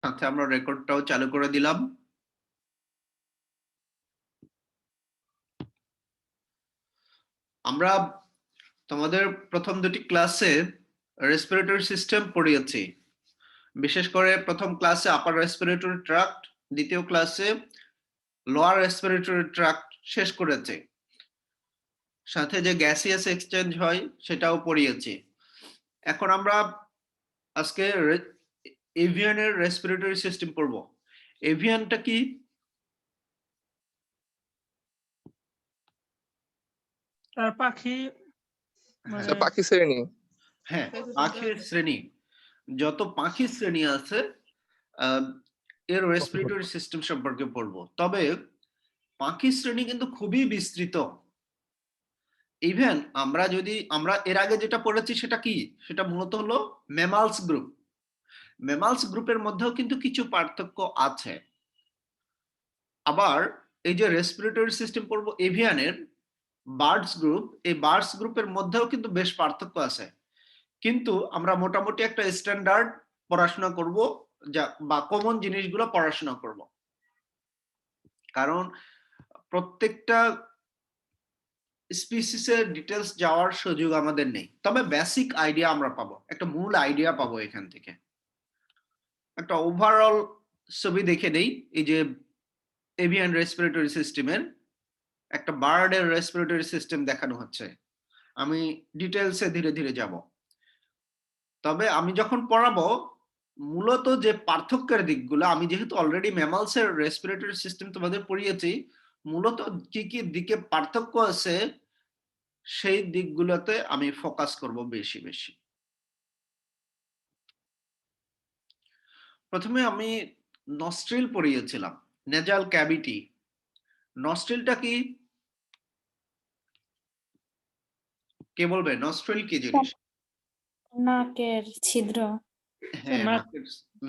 সাথে আমরা রেকর্ডটাও চালু করে দিলাম। আমরা তোমাদের প্রথম দুটি ক্লাসে রেসপিরেটরি সিস্টেম পড়িয়েছি। বিশেষ করে প্রথম ক্লাসে আপার রেসপিরেটরি ট্র্যাক্ট, দ্বিতীয় ক্লাসে লোয়ার রেসপিরেটরি ট্র্যাক্ট শেষ করেছে। সাথে যে গ্যাসিয়াস এক্সচেঞ্জ হয় সেটাও পড়িয়েছি। এখন আমরা আজকে এভিয়ানের রেসপিরেটরি সিস্টেম পড়ব। এভিয়ানটা কি? পাখি, পাখি শ্রেণী। হ্যাঁ, পাখির শ্রেণী। যত পাখির শ্রেণী আছে এর রেসপিরেটরি সিস্টেম সম্পর্কে পড়বো। তবে পাখির শ্রেণী কিন্তু খুবই বিস্তৃত। ইভেন আমরা এর আগে যেটা পড়েছি সেটা কি? সেটা মূলত হলো ম্যামালস গ্রুপ। ম্যামালস গ্রুপের মধ্যেও কিন্তু কিছু পার্থক্য আছে। আবার এই যে রেসপিরেটরি সিস্টেম পড়বো এভিয়ানের, বার্ডস গ্রুপ, এই বার্ডস গ্রুপের মধ্যেও কিন্তু বেশ পার্থক্য আছে। কিন্তু আমরা মোটামুটি একটা স্ট্যান্ডার্ড পড়াশোনা করব, যা বা কমন জিনিসগুলো পড়াশোনা করব। কারণ প্রত্যেকটা স্পিসিসের ডিটেলস যাওয়ার সুযোগ আমাদের নেই, তবে বেসিক আইডিয়া আমরা পাবো, একটা মূল আইডিয়া পাবো এখান থেকে। একটা ওভারঅল ছবি দেখে নেই। এই যে এভিয়ান রেসপিরেটরি সিস্টেমের একটা বার্ডের রেসপিরেটরি সিস্টেম দেখানো হচ্ছে। আমি ডিটেলসে ধীরে ধীরে যাব। তবে আমি যখন পড়াবো মূলত যে পার্থক্যের দিকগুলো, আমি যেহেতু অলরেডি ম্যামালসের রেসপিরেটরি সিস্টেম তোমাদের পড়িয়েছি, মূলত কি কি দিকে পার্থক্য আছে সেই দিকগুলোতে আমি ফোকাস করব বেশি বেশি। প্রথমে আমি নস্ট্রিল পড়িয়েছিলাম, নেজাল ক্যাভিটি। নস্ট্রিলটা কি? কে বলবে নস্ট্রিল কি জিনিস? নাকের ছিদ্র। হ্যাঁ,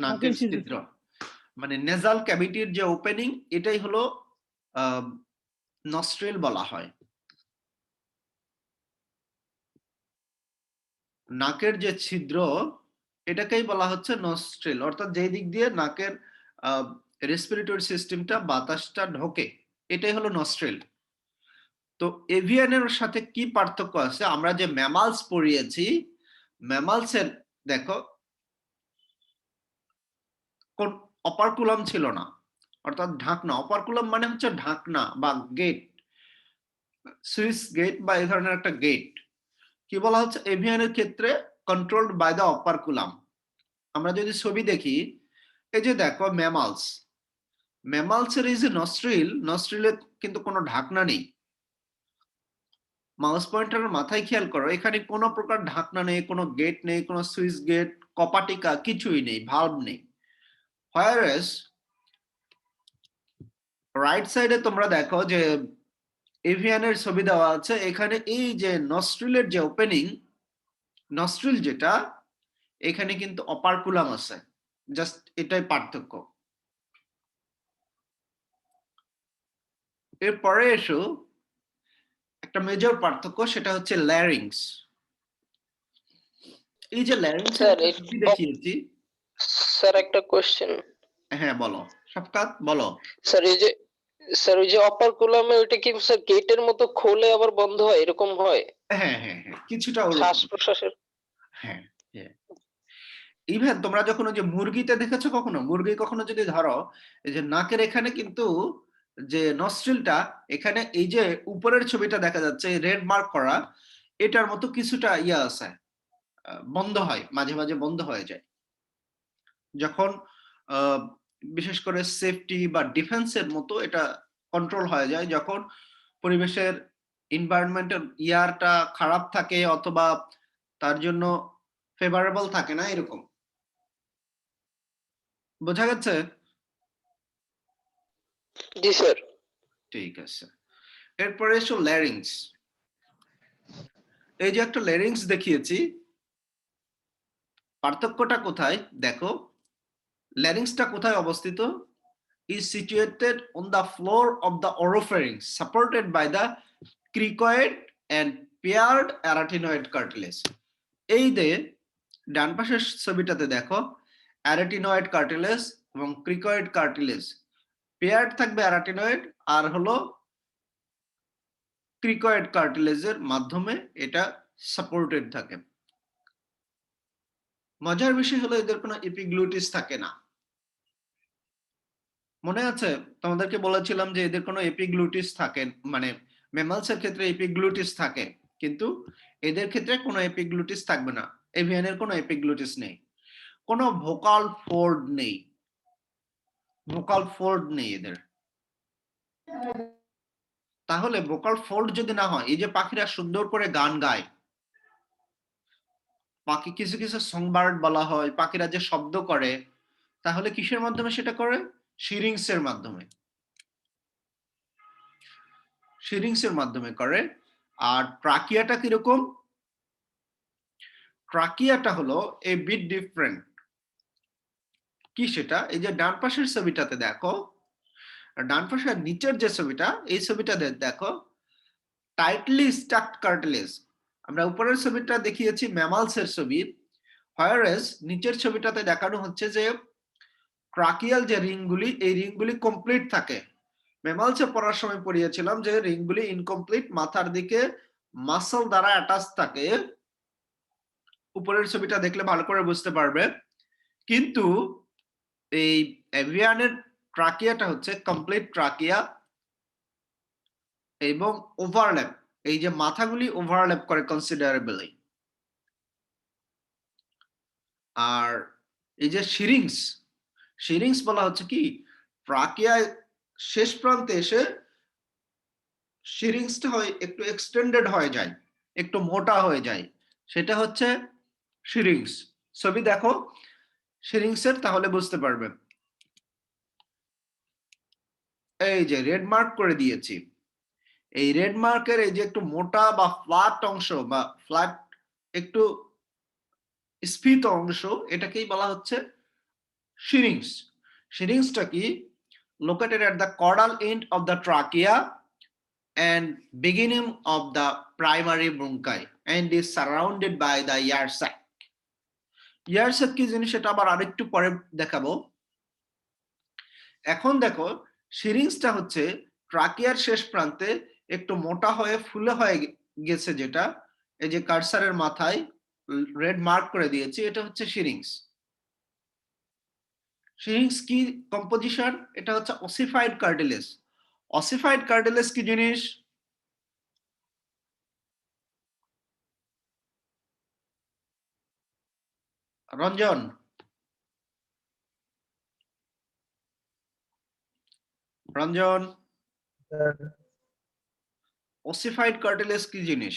নাকের ছিদ্র। মানে নেজাল ক্যাভিটির যে ওপেনিং, এটাই হলো নস্ট্রিল বলা হয়। নাকের যে ছিদ্র, এটাকেই বলা হচ্ছে নস্ট্রিল, অর্থাৎ যেই দিক দিয়ে নাকের রেসপিরেটরি সিস্টেমটা, বাতাসটা ঢোকে, এটাই হলো নস্ট্রিল। তো এভিয়ানের সাথে কি পার্থক্য আছে? আমরা যে ম্যামালস পড়িয়েছি, ম্যামালসের দেখো কোন অপারকুলাম ছিল না, অর্থাৎ ঢাকনা। অপারকুলাম মানে হচ্ছে ঢাকনা বা গেট, সুইস গেট বা এই ধরনের একটা গেট। কি বলা হচ্ছে? এভিয়ানের ক্ষেত্রে কন্ট্রোলড বাই দ্য অপারকুলাম। আমরা যদি ছবি দেখি, এই যে দেখো ম্যামালস, ম্যামালসের এই যে নস্ট্রিল, নস্ট্রিলে কিন্তু কোনো ঢাকনা নেই। মাউস পয়েন্টারের মাথায় খেয়াল করো, এখানে কোনো প্রকার ঢাকনা নেই, কোনো গেট নেই, কোনো সুইচ গেট, কপাটিকা কিছুই নেই, ভালভ নেই। হোয়ারএস রাইট সাইডে তোমরা দেখো যে এভিয়ানের ছবি দেওয়া আছে, এখানে এই যে নস্ট্রিলের যে ওপেনিং, নস্ট্রিল যেটা, এখানে কিন্তু অপারকুলাম আছে। জাস্ট এটাই পার্থক্য। এরপরে এসো একটা মেজর পার্থক্য, সেটা হচ্ছে ল্যারিংস। এই যে ল্যারিংস দেখিয়েছি। স্যার একটা কোশ্চেন। হ্যাঁ বলো শফকাত, বলো। স্যার ওই যে অপারকুলামে ওইটা কি স্যার গেটের মতো খোলে আবার বন্ধ হয়, এরকম হয়? হ্যাঁ হ্যাঁ হ্যাঁ, কিছুটা শ্বাস প্রশ্বাসের। হ্যাঁ হ্যাঁ। ইভেন তোমরা যখন ওই যে মুরগিতে দেখেছো, কখনো মুরগি কখনো যদি ধরো, এই যে নাকের এখানে কিন্তু যে নস্ট্রিলটা, এখানে এই যে উপরের ছবিটা দেখা যাচ্ছে রেড মার্ক করা, এটার মতো কিছুটা ইয়া আছে, বন্ধ হয়, মাঝে মাঝে বন্ধ হয়ে যায়। যখন বিশেষ করে সেফটি বা ডিফেন্সের মতো এটা কন্ট্রোল হয়ে যায়, যখন পরিবেশের এনভায়রনমেন্টের ইয়ারটা খারাপ থাকে অথবা তার জন্য ফেভারেবল থাকে না, এরকম। বোঝা গেছে? জি স্যার। ঠিক আছে। এরপরে এসো ল্যারিংস। এই যে একটা ল্যারিংস দেখিয়েছি, পার্থক্যটা কোথায় দেখো। ল্যারিংসটা কোথায় অবস্থিত? is situated on the floor of the oropharynx, supported by the cricoid and paired arytenoid cartilage. এই যে ডান পাশের ছবিটাতে দেখো, arytenoid cartilage এবং ক্রিকয়েড কার্টিলেজ। পেয়ার্ড থাকবে অ্যারাটিনয়েড আর হলো ক্রিকয়েড কার্টিলেজের মাধ্যমে এটা সাপোর্টেড থাকে। মজার বিষয় হলো এদের কোনো এপিগ্লুটিস থাকে না। মনে আছে তোমাদেরকে বলেছিলাম যে এদের কোনো এপিগ্লুটিস থাকে, মানে ম্যামালস এর ক্ষেত্রে এপিগ্লুটিস থাকে, কিন্তু এদের ক্ষেত্রে কোনো এপিগ্লুটিস থাকবে না। এভিয়ানের কোনো এপিগ্লুটিস নেই, কোনো ভোকাল ফোল্ড নেই, ভোকাল ফোল্ড নেই এদের। তাহলে ভোকাল ফোল্ড যদি না হয়, এই যে পাখিরা সুন্দর করে গান গায়, পাখি কিছু কিছু সংবার্ড বলা হয়, পাখিরা যে শব্দ করে, তাহলে কিসের মাধ্যমে সেটা করে? শিরিংস এর মাধ্যমে, শিরিংস এর মাধ্যমে করে। আর ট্রাকিয়াটা কিরকম? ট্রাকিয়াটা হলো এ বিট ডিফারেন্ট। কি সেটা? এই যে ডান পাশের ছবিটাতে দেখো, ডান পাশের নিচের যে ছবিটা, এই ছবিটা দেখো, টাইটলি স্টাকড কার্টিলেজ। আমরা উপরের ছবিটা দেখিয়েছি ম্যামালস এর ছবি, হোয়ারএস নিচের ছবিটাতে দেখানো হচ্ছে যে ট্রাকিয়াল যে রিংগুলি, এই রিংগুলি কমপ্লিট থাকে। ম্যামালসে পড়ার সময় পড়িয়েছিলাম যে রিংগুলি ইনকমপ্লিট, মাথার দিকে মাসল দ্বারা অ্যাটাচ থাকে। উপরের ছবিটা দেখলে ভালো করে বুঝতে পারবে। কিন্তু এই এভিয়ানের ট্রাকিয়াটা হচ্ছে কমপ্লিট ট্রাকিয়া এবং ওভারল্যাপ, এই যে মাথাগুলি ওভারল্যাপ করে কনসিডারেবলি। আর এই যে শিরিংস, শিরিংস বলা হচ্ছে কি, ট্রাকিয়ায় শেষ প্রান্তে এসে শিরিংসটা হয় একটু এক্সটেন্ডেড হয়ে যায়, একটু মোটা হয়ে যায়, সেটা হচ্ছে শিরিংস। ছবি দেখো শিরিংসের, তাহলে বুঝতে পারবে। এই যে রেড মার্ক করে দিয়েছি, এই রেড মার্কের এই যে একটু মোটা বা ফ্ল্যাট অংশ বা ফ্ল্যাট একটু স্ফীত অংশ, এটাকেই বলা হচ্ছে শিরিংস। শিরিংসটা কি? Located at the caudal end of the trachea and beginning of the primary bronchi and is surrounded by the ear sac. ear sac কি জিনিস সেটা আবার আরেকটু পরে দেখাবো। এখন দেখো শিরিংসটা হচ্ছে ট্রাকিয়ার শেষ প্রান্তে একটু মোটা হয়ে ফুলে হয়ে গেছে, যেটা এই যে কার্সারের মাথায় রেড মার্ক করে দিয়েছি, এটা হচ্ছে শিরিংস। শিরিংস কি কম্পোজিশন? এটা হচ্ছে ওসিফাইড কার্টিলেজ। ওসিফাইড কার্টিলেজ কি জিনিস? রঞ্জন, রঞ্জন, ওসিফাইড কার্টিলেজ কি জিনিস?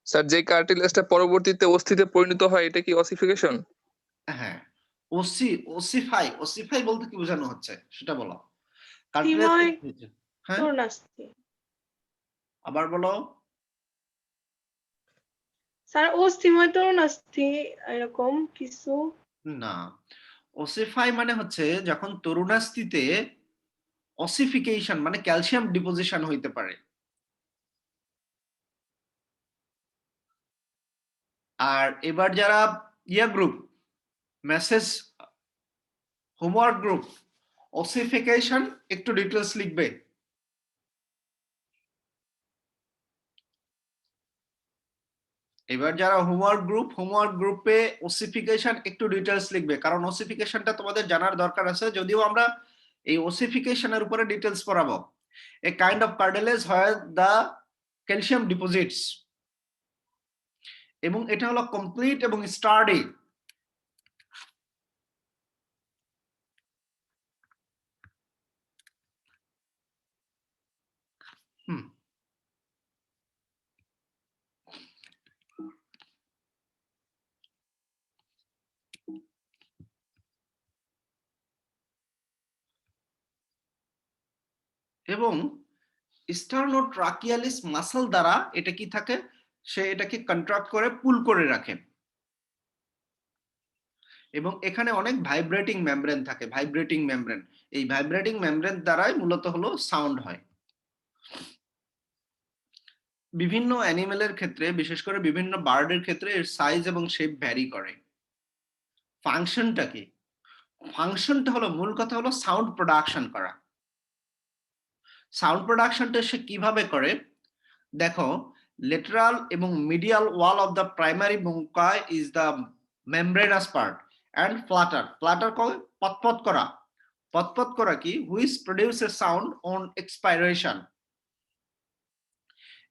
স্যার, যে কার্টিলেজটা পরবর্তীতে অস্থিতে পরিণত হয় এটা কি অসিফিকেশন? হ্যাঁ, ওসিফাই, ওসিফাই বলতে কি বোঝানো হচ্ছে সেটা বলো। তিময় হ্যাঁ, তরুণাস্থি। আবার বলো। স্যার অস্থিময় তরুণাস্থি এরকম কিছু। না, ওসিফাই মানে হচ্ছে যখন তরুণাস্থিতে অসিফিকেশন মানে ক্যালসিয়াম ডিপোজিশন হইতে পারে। আর এবার যারা ইয়া group, message homework group, ossification একটু ডিটেলস লিখবে। এবার যারা হোমওয়ার্ক গ্রুপে ওসিফিকেশন একটু ডিটেলস লিখবে, কারণ ওসিফিকেশনটা তোমাদের জানার দরকার আছে, যদিও আমরা এই ওসিফিকেশনের উপরে ডিটেলস পড়াবো। এ কাইন্ড অফ কার্টিলেজ হয় দা ক্যালসিয়াম ডিপোজিটস, এবং এটা হলো কমপ্লিট এবং স্টার্ডি। এবং স্টার্নোট্রাকিয়ালিস মাসল দ্বারা এটা কি থাকে, সে এটাকে কন্ট্রাক্ট করে পুল করে রাখে, এবং এখানে অনেক ভাইব্রেটিং মেমব্রেন থাকে, ভাইব্রেটিং মেমব্রেন। এই ভাইব্রেটিং মেমব্রেন দ্বারাই মূলত হলো সাউন্ড হয়। বিভিন্ন অ্যানিমেলের ক্ষেত্রে, বিশেষ করে বিভিন্ন বার্ডের ক্ষেত্রে এর সাইজ এবং শেপ ভ্যারি করে। ফাংশনটা কি? ফাংশনটা হলো, মূল কথা হলো সাউন্ড প্রোডাকশন করা। সাউন্ড প্রোডাকশনটা সে কিভাবে করে দেখো, লেটারাল এবং medial wall of the primary bronchi is the membranous part and flutter call পতপত করা। পতপত করা কি? Which produce a sound on expiration.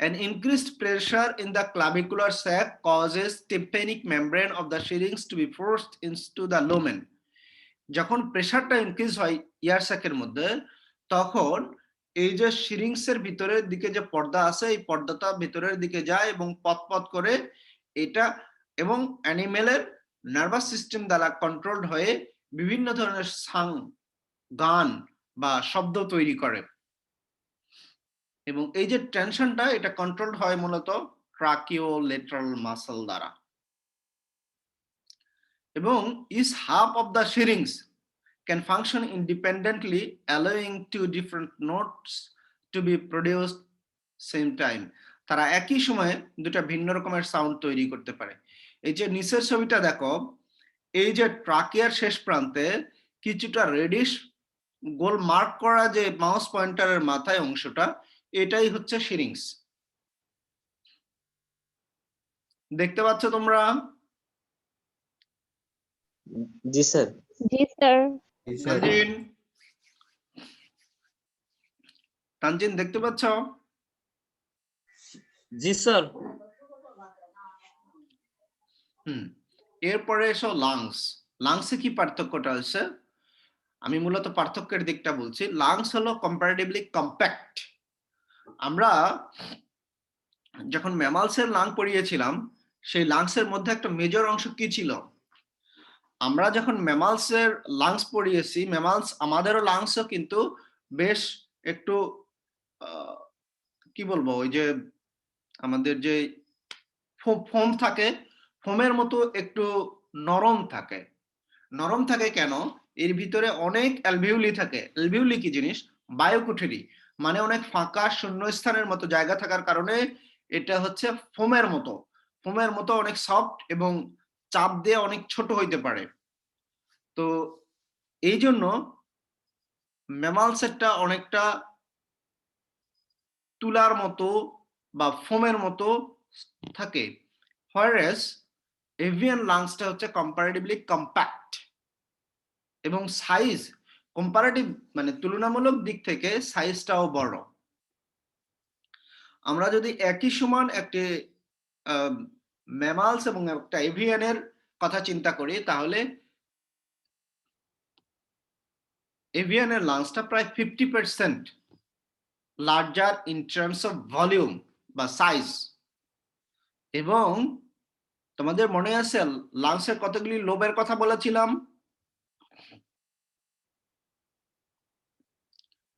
An increased pressure in the clavicular sac causes tympanic membrane of the syrinx to be forced into the lumen. যখন প্রেসারটা increase হয় ইয়ার স্যাকের মধ্যে, তখন এই যে সিরিংসের ভিতরের দিকে যে পর্দা আছে, এই পর্দাটা ভিতরের দিকে যায় এবং পতপত করে এটা, এবং অ্যানিমেলের নার্ভাস সিস্টেম দ্বারা কন্ট্রোলড হয়ে বিভিন্ন ধরনের গান বা শব্দ তৈরি করে। এবং এই যে টেনশনটা, এটা কন্ট্রোলড হয় মূলত ট্রাকিওলেটারাল মাসল দ্বারা। এবং is half of the syrinx can function independently, allowing two different notes to be produced same time. তারা একই সময়ে দুটো ভিন্ন রকমের সাউন্ড তৈরি করতে পারে। এই যে নিচের ছবিটা দেখো, এই যে ট্রাকিয়ার শেষ প্রান্তে কিছুটা রেডিশ গোল মার্ক করা যে মাউস পয়েন্টারের মাথায় অংশটা, এটাই হচ্ছে সিরিংস। দেখতে পাচ্ছ তোমরা? জি স্যার। জি স্যার। তানজিন, তানজিন দেখতে পাচ্ছ? জি স্যার। এরপরে এসো লাংস। লাংসে কি পার্থক্যটা আছে? আমি মূলত পার্থক্যের দিকটা বলছি। লাংস হলো কম্পারেটিভলি কম্প্যাক্ট। আমরা যখন ম্যামালসের লাং পড়িয়েছিলাম, সেই লাংসের মধ্যে একটা মেজর অংশ কি ছিল? আমরা যখন ম্যামালসের লাংস পড়িয়েছি, ম্যামালস আমাদেরও লাংসও কিন্তু বেশ একটু কি বলবো, ওই যে আমাদের যে ফোম থাকে, ফোমের মতো একটু নরম থাকে। নরম থাকে কেন? এর ভিতরে অনেক অ্যালভিউলি থাকে। অ্যালভিউলি কি জিনিস? বায়োকুঠেরি, মানে অনেক ফাঁকা শূন্যস্থানের মতো জায়গা থাকার কারণে এটা হচ্ছে ফোমের মতো, ফোমের মতো অনেক সফট এবং চাপ দিয়ে অনেক ছোট হইতে পারে। তো এই জন্য ম্যামালসেরটা অনেকটা তুলার মতো বা ফোমের মতো থাকে, whereas এভিয়ান লাংসটা হচ্ছে কম্পারেটিভলি কম্প্যাক্ট এবং সাইজ কম্পারেটিভ মানে তুলনামূলক দিক থেকে সাইজটাও বড়। আমরা যদি একই সমান একটি ম্যামালস এবং একটা এভিয়ানের কথা চিন্তা করি, তাহলে এভিয়ানের লাংসটা প্রায় 50% larger in terms of volume বা সাইজ। এবং তোমাদের মনে আছে লাংসের কতগুলি লোবের কথা বলেছিলাম?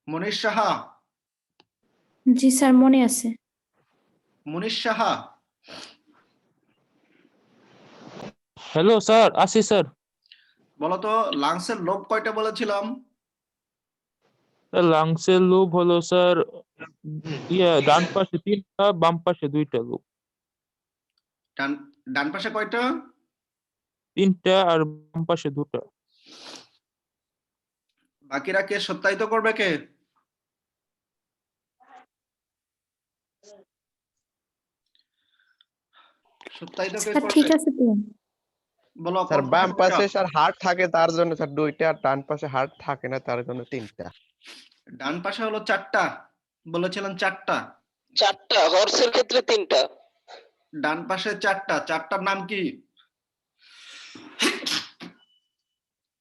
মনীষ সাহা, জি স্যার, মনে আছে। মনীষ সাহা, হ্যালো স্যার, আসি স্যার। বলতো লাংসের লোব কয়টা বলেছিলাম? লাংসের লোব হলো স্যার ডান পাশে 3টা, বাম পাশে 2টা লোব। ডান পাশে কয়টা? 3টা আর বাম পাশে 2টা। বাকিরা কে সত্যায়িত করবে? কে সত্যায়িত কে স্যার ঠিক করবে? আছে তো। বলো স্যার কোন বাম পাশে পাশে কয়টা? স্যার হার্ট থাকে তার জন্য স্যার 2টা, আর ডান পাশে হার্ট থাকে না তার জন্য 3টা। ডান পাশে হলো 4টা, বলেছিলাম 4টা। 4টা, হর্সের ক্ষেত্রে 3টা। ডান পাশে 4টা, 4টার নাম কি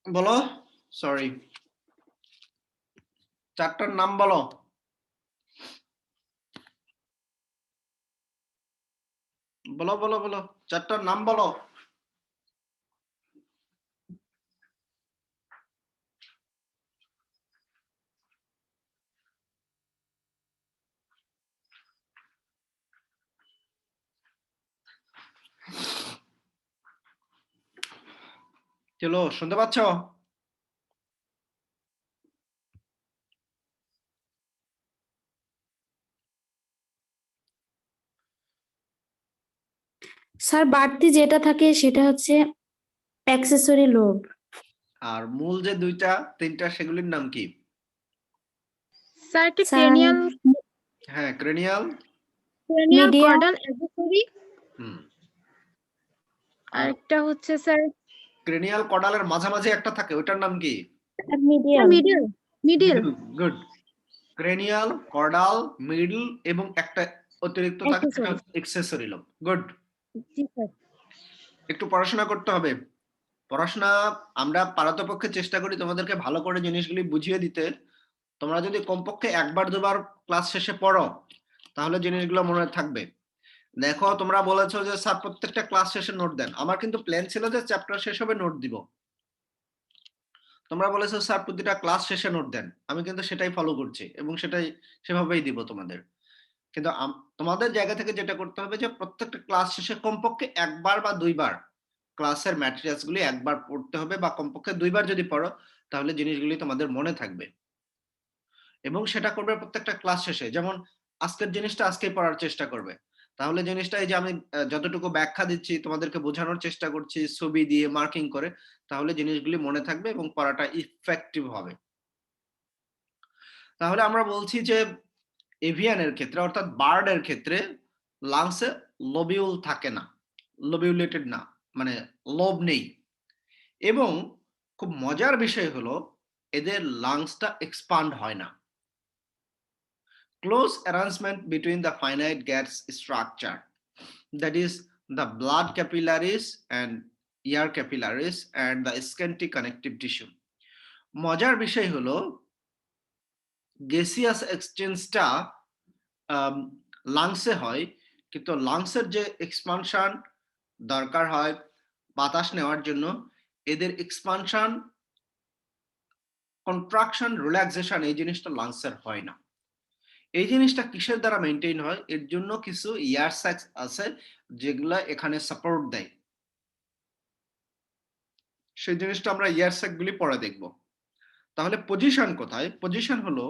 বলো? সরি, 4টার নাম বলো। বলো বলো বলো, 4টার নাম বলো। চলো, শুনতে পাচ্ছ? স্যার বাড়তি যেটা থাকে সেটা হচ্ছে অ্যাক্সেসরি লোব। আর মূল যে দুইটা তিনটা সেগুলির নাম কি? স্যার একটা স্যার ক্রেনিয়াল হ্যাঁ, ক্রেনিয়াল, Medial. কর্ডাল অ্যাক্সেসরি হুম, আর একটা হচ্ছে স্যার ক্রেনিয়াল কর্ডালের মাঝামাঝি একটা থাকে, ওটার নাম কি? Medial. Middle good. Cranial, caudal, middle এবং একটা অতিরিক্ত থাকে সেটা এক্সেসরি লোব। গুড। জি স্যার। একটু পড়াশোনা করতে হবে। পড়াশোনা আমরা পারতপক্ষে চেষ্টা করি তোমাদেরকে ভালো করে জিনিসগুলি বুঝিয়ে দিতে। তোমরা যদি কমপক্ষে একবার দুবার ক্লাস শেষে পড়ো তাহলে জিনিসগুলো মনে থাকবে। দেখো তোমরা বলেছো যে স্যার প্রত্যেকটা ক্লাস শেষে নোট দেন। আমার কিন্তু প্ল্যান ছিল যে চ্যাপ্টার শেষ হবে নোট দিব। তোমরা বলেছো স্যার প্রতিটা ক্লাস শেষে নোট দেন। আমি কিন্তু সেটাই ফলো করছি এবং সেটাই সেভাবেই দিব তোমাদের। কিন্তু তোমাদের জায়গা থেকে যেটা করতে হবে যে প্রত্যেকটা ক্লাস শেষে কমপক্ষে একবার বা দুইবার ক্লাসের ম্যাটেরিয়ালস গুলি একবার পড়তে হবে, বা কমপক্ষে দুইবার যদি পড়ো তাহলে জিনিসগুলি তোমাদের মনে থাকবে। এবং সেটা করবে প্রত্যেকটা ক্লাস শেষে। যেমন আজকের জিনিসটা আজকেই পড়ার চেষ্টা করবে। তাহলে জিনিসটা এই যে আমি যতটুকু ব্যাখ্যা দিচ্ছি তোমাদেরকে বোঝানোর চেষ্টা করছি ছবি দিয়ে মার্কিং করে, তাহলে জিনিসগুলি মনে থাকবে এবং পড়াটা ইফেক্টিভ হবে। তাহলে আমরা বলছি যে এভিয়ানের ক্ষেত্রে অর্থাৎ বার্ডের ক্ষেত্রে লাংসে লোবিউল থাকে না, লোবিউলেটেড না, মানে লোব নেই। এবং খুব মজার বিষয় হলো এদের লাংসটা এক্সপান্ড হয় না। Close arrangement between the finite gas structure, that is the blood capillaries and air capillaries and the scanty connective tissue. মজার বিষয় হলো গ্যাসিয়াস এক্সচেঞ্জটা লাংসে হয়, কিন্তু লাংসের যে এক্সপানশন দরকার হয় বাতাস নেওয়ার জন্য, এদের এক্সপানশন, কন্ট্রাকশন, রিল্যাক্সেশন এই জিনিসটা লাংসের হয় না। এই জিনিসটা কিসের দ্বারা মেইনটেইন হয়? এর জন্য কিছু এয়ার স্যাক্স আছে যেগুলা এখানে সাপোর্ট দেয়। সেই জিনিসটা আমরা এয়ার স্যাক গুলি পরে দেখব। তাহলে পজিশন কোথায়? পজিশন হলো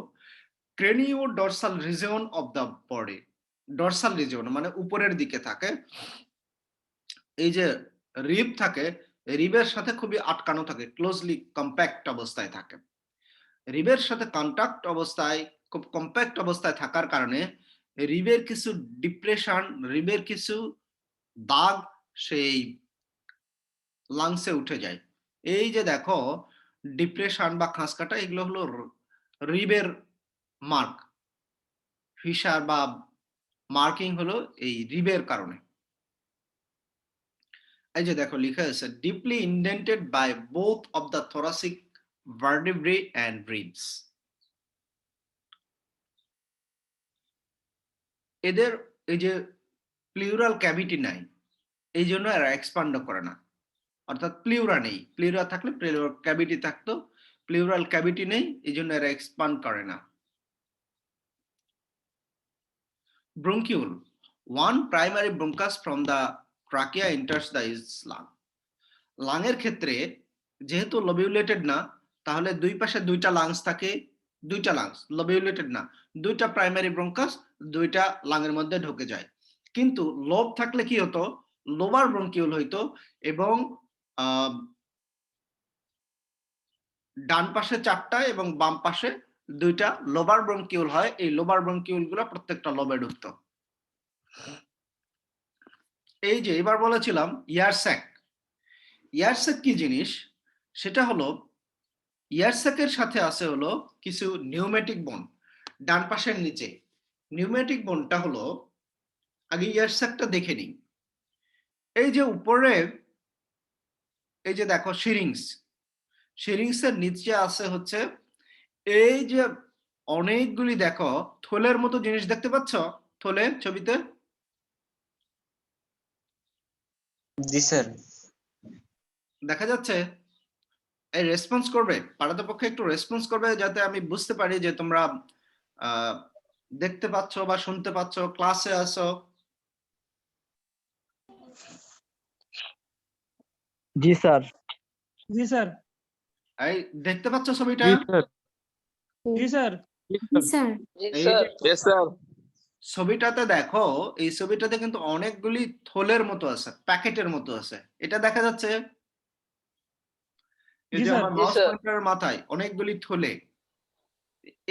cranio dorsal region of the body. Dorsal region মানে উপরের দিকে থাকে। এই যে রিব থাকে, রিবের সাথে খুবই আটকানো থাকে, ক্লোজলি কম্প্যাক্ট অবস্থায় থাকে। রিবের সাথে কন্টাক্ট অবস্থায়, খুব কম্প্যাক্ট অবস্থায় থাকার কারণে রিবের কিছু ডিপ্রেশন, রিবের কিছু দাগ সেই লাংসে উঠে যায়। এই যে দেখো ডিপ্রেশন বা খাঁজ কাটা, এগুলো হলো রিবের মার্ক, ফিশার বা মার্কিং হলো এই রিবের কারণে। এই যে দেখো লেখা আছে deeply indented by both of the thoracic vertebrae and ribs. এদের এই যে প্লিউরাল ক্যাভিটি নাই, এই জন্য এরা এক্সপান্ড করে না, অর্থাৎ প্লিউরা নেই। প্লিউরা থাকলে প্লিউরাল ক্যাভিটি থাকতো, প্লিউরাল ক্যাভিটি নেই, এই জন্য এরা এক্সপান্ড করে না। Bronchiole, one primary bronchus from the trachea enters the lung. লাংয়ের ক্ষেত্রে যেহেতু লবিউলেটেড না, তাহলে দুই পাশে দুইটা লাংস থাকে, দুইটা লাংস লবিউলেটেড না, দুইটা প্রাইমারি ব্রঙ্কাস দুইটা লাংয়ের মধ্যে ঢুকে যায়। কিন্তু লোব থাকলে কি হতো? লোবার ব্রঙ্কিউল হইতো এবং ডান পাশে চারটা এবং বাম পাশে দুইটা লোবার ব্রঙ্কিউল হয়। এই লোবার ব্রঙ্কিউল গুলো প্রত্যেকটা লোবে ঢুকতো। এই যে এবার বলেছিলাম ইয়ারস্যাক। ইয়ারস্যাক কি জিনিস? সেটা হলো ইয়ারস্যাকের সাথে আছে হলো কিছু নিউমেটিক বোন ডান পাশের নিচে। নিউমেটিক বোনটা হলো, আগে ইয়ারস্যাকটা দেখে নিই। এই যে উপরে এই যে দেখো সিরিংস, সিরিংসের নিচে আছে হচ্ছে এই যে অনেকগুলি দেখো থলের মতো জিনিস দেখতে পাচ্ছ থলে ছবিতে? জি স্যার। দেখা যাচ্ছে? এই রেসপন্স করবে, পারতপক্ষে একটু রেসপন্স করবে যাতে আমি বুঝতে পারি যে তোমরা দেখতে পাচ্ছ বা শুনতে পাচ্ছ, ক্লাসে আছো। জি স্যার। জি স্যার। এই দেখতে পাচ্ছ ছবিটা? জি স্যার। জি স্যার। স্যার জি এই স্যার। যে Yes, sir. ছবিটাতে দেখো, এই ছবিটাতে কিন্তু অনেকগুলি থলের মতো আছে, প্যাকেটের মতো আছে। এটা দেখা যাচ্ছে, এই জি যে স্যার। আমার জি মাউস স্যার। পয়েন্টারের মাথায় অনেকগুলি থলে,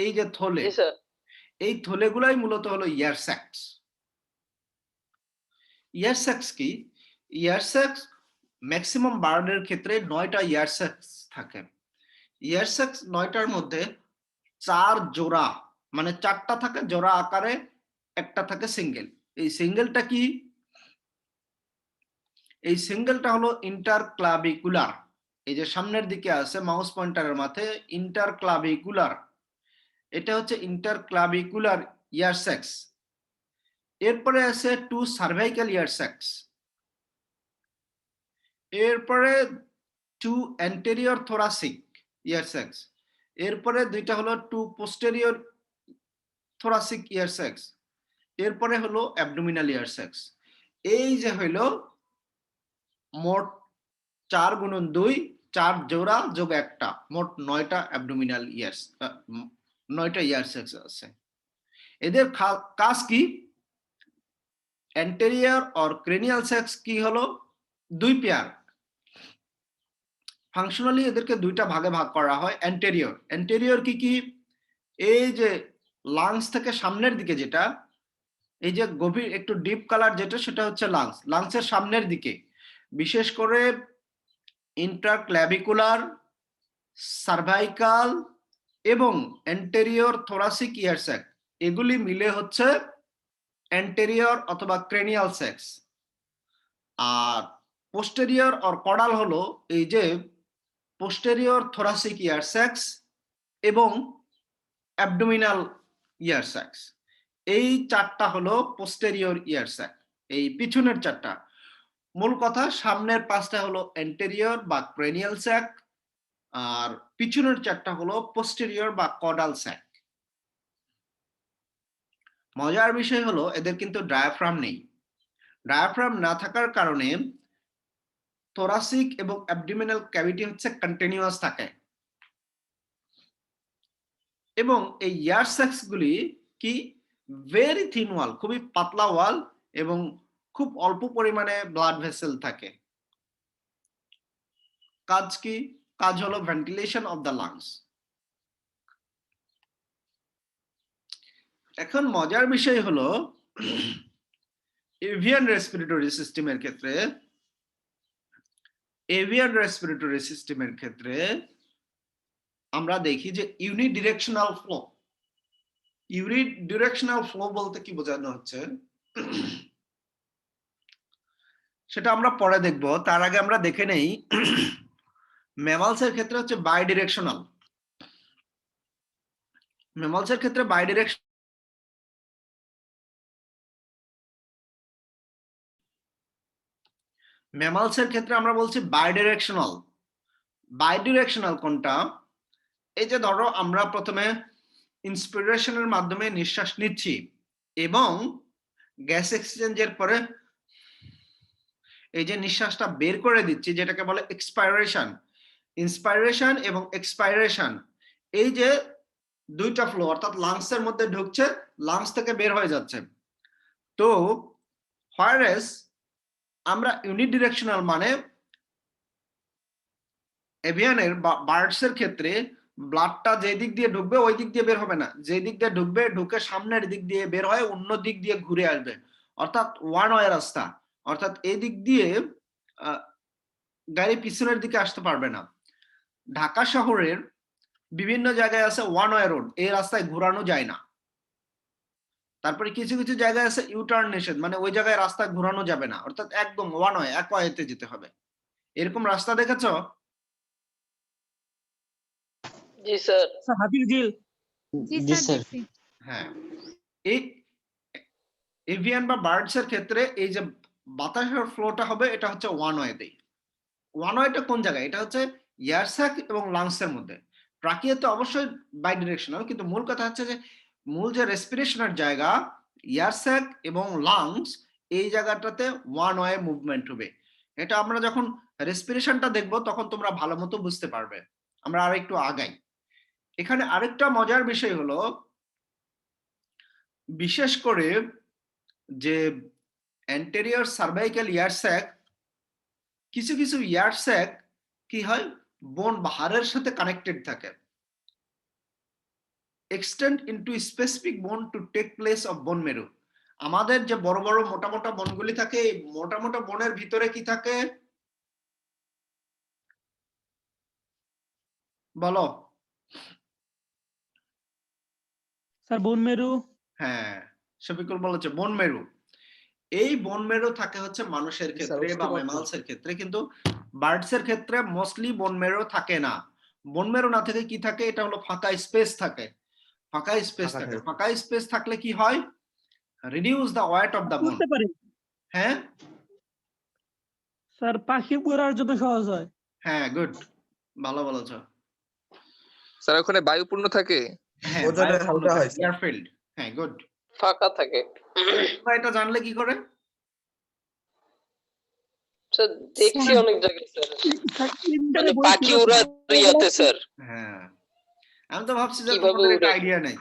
এই যে থলে, জি স্যার। এই থলেগুলাই মূলত হলো ইয়ার স্যাক্স। ইয়ার স্যাক্স কি? ইয়ার স্যাক্স ম্যাক্সিমাম বার্ডের ক্ষেত্রে 9টা ইয়ার স্যাক্স থাকে। ইয়ার স্যাক্স 9টার মধ্যে 4 জোড়া, মানে 4টা থাকে জোড়া আকারে, একটা থাকে সিঙ্গেল। এই সিঙ্গেলটা কি? এই সিঙ্গেলটা হলো ইন্টারক্লাভিকুলার। এই যে সামনের দিকে আছে মাউস পয়েন্টারের মাথায় ইন্টারক্লাভিকুলার, এটা হচ্ছে ইন্টারক্লাভিকুলার ইয়ার স্যাক্স। এরপরে আছে 2 সার্ভাইকাল ইয়ার স্যাক্স, এরপরে 2 অ্যান্টেরিয়র থোরাসিক ইয়ার স্যাক্স, এরপরে দুইটা হলো 2 পোস্টেরিয়র থোরাসিক ইয়ার স্যাক্স, এরপরে হলো অ্যাবডোমিনাল ইয়ার স্যাক্স। এই যে হইলো মোট 4 গুণন 2, 4 জোড়া যোগ একটা, মোট 9টা অ্যাবডোমিনাল ইয়ার্স, 9টা ইয়ার স্যাক্স আছে। এদের কাজ কি? অ্যান্টেরিয়র অর ক্রেনিয়াল স্যাক্স কি হলো 2 পেয়ার। ফাংশনালি এদেরকে 2টা ভাগে ভাগ করা হয়। অ্যান্টেরিয়র, অ্যান্টেরিয়র কি কি? এই যে লাংস থেকে সামনের দিকে যেটা, এই যে গভীর একটু ডিপ কালার যেটা, সেটা হচ্ছে লাংস। লাংসের সামনের দিকে বিশেষ করে ইন্ট্রাক্ল্যাভিকুলার, সার্ভাইকাল এবং অ্যান্টেরিয়র থোরাসিক ইয়ার স্যাক, এগুলি মিলে হচ্ছে অ্যান্টেরিয়র অথবা ক্রেনিয়াল স্যাক্স। আর পোস্টেরিয়র অর কডাল হলো এই যে পোস্টেরিয়র থোরাসিক ইয়ার স্যাক্স এবং অ্যাবডোমিনাল ইয়ার স্যাক্স। এই 4টা হলো পোস্টেরিয়র ইয়ার স্যাক। এই পিছনের 4টা, মূল কথা সামনের 5টা হলো অ্যান্টেরিয়র বা ক্রেনিয়াল স্যাক, আর পিছনের 4টা হলো পোস্টেরিয়র বা কডাল স্যাক। মজার বিষয় হলো এদের কিন্তু ডায়াফ্রাম নেই। ডায়াফ্রাম না থাকার কারণে থোরাসিক এবং অ্যাবডোমিনাল ক্যাভিটি হচ্ছে কন্টিনিউয়াস থাকে, এবং এই ইয়ার স্যাক্স গুলি কি ভেরি থিন ওয়াল, খুবই পাতলা ওয়াল, এবং খুব অল্প পরিমাণে ব্লাড ভেসেল থাকে। কাজ কি? কাজ হলো ভেন্টিলেশন অফ দ্য লাংস। এখন মজার বিষয় হলো এভিয়ান রেসপিরেটরি সিস্টেমের ক্ষেত্রে, এভিয়ান রেসপিরেটরি সিস্টেমের ক্ষেত্রে আমরা দেখি যে ইউনিডিরেকশনাল ফ্লো। ইউনিডিরেকশনাল ফ্লো বলতে কি বোঝানো হচ্ছে সেটা আমরা পরে দেখব। তার আগে আমরা দেখে নেই ম্যামালসের ক্ষেত্রে হচ্ছে বাইডিরেকশনাল। ম্যামালসের ক্ষেত্রে বাইডিরেকশন, ম্যামালসের ক্ষেত্রে আমরা বলছি বাইডিরেকশনাল। বাইডিরেকশনাল কোনটা? এই যে ধরো আমরা প্রথমে ইন্সপিরেশনের মাধ্যমে নিঃশ্বাস নিচ্ছি এবং গ্যাস এক্সচেঞ্জের পরে এই যে নিঃশ্বাসটা বের করে দিচ্ছি, যেটাকে বলে এক্সপাইরেশন। ইন্সপাইরেশন এবং এক্সপাইরেশন, এই যে 2টা ফ্লো, অর্থাৎ লাংসের মধ্যে ঢুকছে, লাংস থেকে বের হয়ে যাচ্ছে। তো হোয়ারেস আমরা ইউনিডিরেকশনাল মানে এভিয়ানের বা বার্ডস এর ক্ষেত্রে ব্লাডটা যে দিক দিয়ে ঢুকবে ওই দিক দিয়ে বের হবে না, যে দিক দিয়ে ঢুকবে ঢুকে সামনের দিক দিয়ে বের হয়, অন্য দিক দিয়ে ঘুরে আসবে, অর্থাৎ ওয়ান ওয়ে রাস্তা। অর্থাৎ এই দিক দিয়ে গাড়ি পিছনের দিকে আসতে পারবে না। ঢাকা শহরের বিভিন্ন জায়গায় আছে ওয়ান ওয়ে রোড, এই রাস্তায় ঘোরানো যায় না। তারপরে কিছু কিছু জায়গায় আছে ইউটার্ন নিষেধ, মানে ওই জায়গায় রাস্তা ঘোরানো যাবে না, অর্থাৎ একদম ওয়ান ওয়ে, এক ওয়েতে যেতে হবে। এরকম রাস্তা দেখেছো? জি স্যার। জি জি স্যার স্যার। দেখছি। হ্যাঁ, এই এভিয়ান বা বার্ডস এর ক্ষেত্রে এই যে বাতাসের ফ্লোটা হবে, এটা হচ্ছে ওয়ান ওয়েতে। ওয়ান ওয়েটা কোন জায়গায়? এটা হচ্ছে এয়ার স্যাক এবং লাংসের মধ্যে। ট্রাকিয়াতে অবশ্যই বাই ডিরেকশনাল, কিন্তু মূল কথা হচ্ছে যে মূল যে রেসপিরেশনের জায়গা এয়ার স্যাক এবং লাংস, এই জায়গাটাতে ওয়ান ওয়ে মুভমেন্ট হবে। এটা আমরা যখন রেসপিরেশনটা দেখব তখন তোমরা ভালো মতো বুঝতে পারবে। আমরা আর একটু আগাই। এখানে আরেকটা মজার বিষয় হলো বিশেষ করে যে অ্যান্টেরিয়র সার্ভাইকাল ইয়ার স্যাক, কিছু কিছু ইয়ার স্যাক কি হয় বোন বা হাড়ের সাথে কানেক্টেড থাকে, extend into specific bone to take place of bone মেরু। আমাদের যে বড় বড় মোটা মোটা বোনগুলি থাকে, এই মোটা মোটা বোনের ভিতরে কি থাকে বলো? স্যার বোন মেরু। হ্যাঁ, শফিকুল বলেছে বোন মেরু। এই বোন মেরু থাকে হচ্ছে মানুষের ক্ষেত্রে বা ম্যামালসের ক্ষেত্রে, কিন্তু বার্ডস এর ক্ষেত্রে মোস্টলি বোন মেরু থাকে না। বোন মেরু না থেকে কি থাকে, এটা হলো ফাঁকা স্পেস থাকে, ফাঁকা স্পেস থাকে। ফাঁকা স্পেস থাকলে কি হয়, reduce the weight of the bone. বুঝতে পারি হ্যাঁ স্যার, পাখি পড়ার জন্য সহজ হয়। হ্যাঁ, গুড, ভালো বলেছো। স্যার ওখানে বায়ু পূর্ণ থাকে। হ্যাঁ, ওজনে হালকা হয়, স্যার। এয়ারফিল্ড। হ্যাঁ, গুড। ফাঁকা থাকে। তোমরা এটা জানলে কি করে? স্যার দেখছি অনেক জায়গায় স্যার, স্যার, মানে ইন্টারে বই পাখি ছিল, উড়ার ইয়াতে স্যার। হ্যাঁ, আমি তো ভাবছি যে কিভাবে তোমাদের এটা উড়ে? আইডিয়া নেই।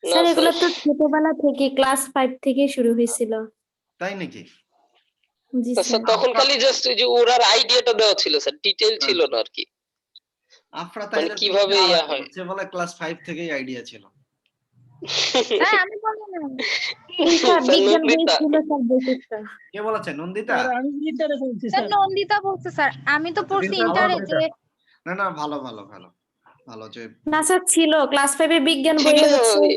না স্যার এগুলো স্যার, তো ছোটবেলা থেকে ক্লাস 5 থেকে শুরু হয়েছিল। তাই নাকি? জি স্যার স্যার। তখন খালি জাস্ট ওই যে ওড়ার আইডিয়াটা দেওয়া ছিল স্যার, ডিটেইল ছিল না আর কি। আফরা মানে তাইলে কিভাবে ইয়া হয়। সে বলে ক্লাস 5 থেকেই আইডিয়া ছিল। স্যার আমি বলি না, এই স্যার স্যার বিজ্ঞান বই নন্দিতা, ছিল স্যার বেসিকটা। কে বলেছে? নন্দিতা? স্যার আমি ইন্টারে বলছি স্যার স্যার। নন্দিতা বলছে স্যার, আমি তো পড়ছি কিন্তু ইন্টারে ভালো যে না না, ভালো ভালো ভালো ভালো যে না স্যার ছিল ক্লাস 5 এর বিজ্ঞান ছিল বইয়ে হচ্ছে ওই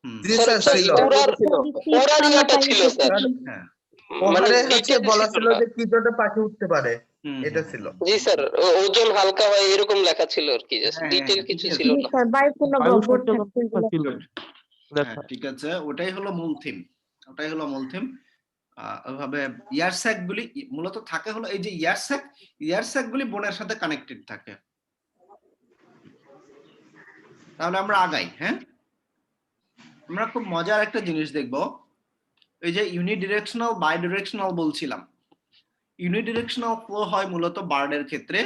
হুম, জি স্যার, স্যার স্যার, ছিল। ওড়ার statistics, ওড়ার ইয়াটা ছিল স্যার, হ্যাঁ মানে ওখানে হচ্ছে ডিটেইল বলা ছিল ছিল না। যে কিভাবে পাখি উঠতে পারে, হুম, এটা হুম, ছিল। জি স্যার, ওজন হালকা হয় এরকম লেখা ছিল আর কি, জাস্ট হ্যাঁ, ডিটেইল হ্যাঁ, কিছু ঠিক আছে। ছিল জি না। স্যার বায়ুপূর্ণ বায়ু গহ্বর সঞ্চালন থাকতো এগুলো। ছিল Good. হ্যাঁ, লেখা। ঠিক আছে, ওটাই হলো মূল থিম, ওটাই হলো মূল থিম। ওইভাবে ইয়ারস্যাক গুলি মূলত থাকে হলো এই যে ইয়ারস্যাক গুলি বোনের সাথে কানেক্টেড থাকে। তাহলে আমরা আগাই। হ্যাঁ, আমরা খুব মজার একটা জিনিস দেখবো, এই যে ইউনিডিরেকশনাল বাইডিরেকশনাল বলছিলাম। ইউনিডিরেকশনাল ফ্লো হয় মূলত বার্ডের ক্ষেত্রে।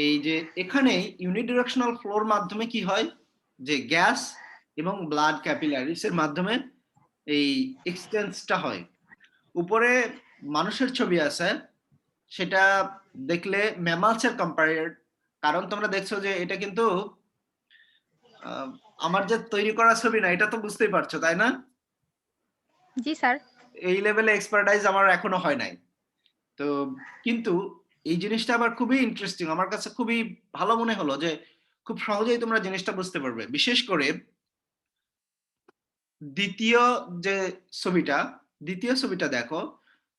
এই যে এখানে ইউনিডিরেকশনাল ফ্লোর মাধ্যমে কি হয়, যে গ্যাস এবং ব্লাড ক্যাপিলারিস এর মাধ্যমে এই এক্সচেঞ্জটা হয়। উপরে মানুষের ছবি আছে, সেটা দেখলে ম্যামালসের কম্পেয়ার, কারণ তোমরা দেখছো যে এটা কিন্তু আমার যে তৈরি করা ছবি না, এটা তো বুঝতেই পারছো তাই না? জি স্যার। এই লেভেলে এক্সপার্টাইজ আমার এখনো হয় নাই। তো কিন্তু এই জিনিসটা আবার খুবই ইন্টারেস্টিং, আমার কাছে খুবই ভালো মনে হলো যে খুব সহজেই তোমরা জিনিসটা বুঝতে পারবে। বিশেষ করে দ্বিতীয় ছবিটা দেখো,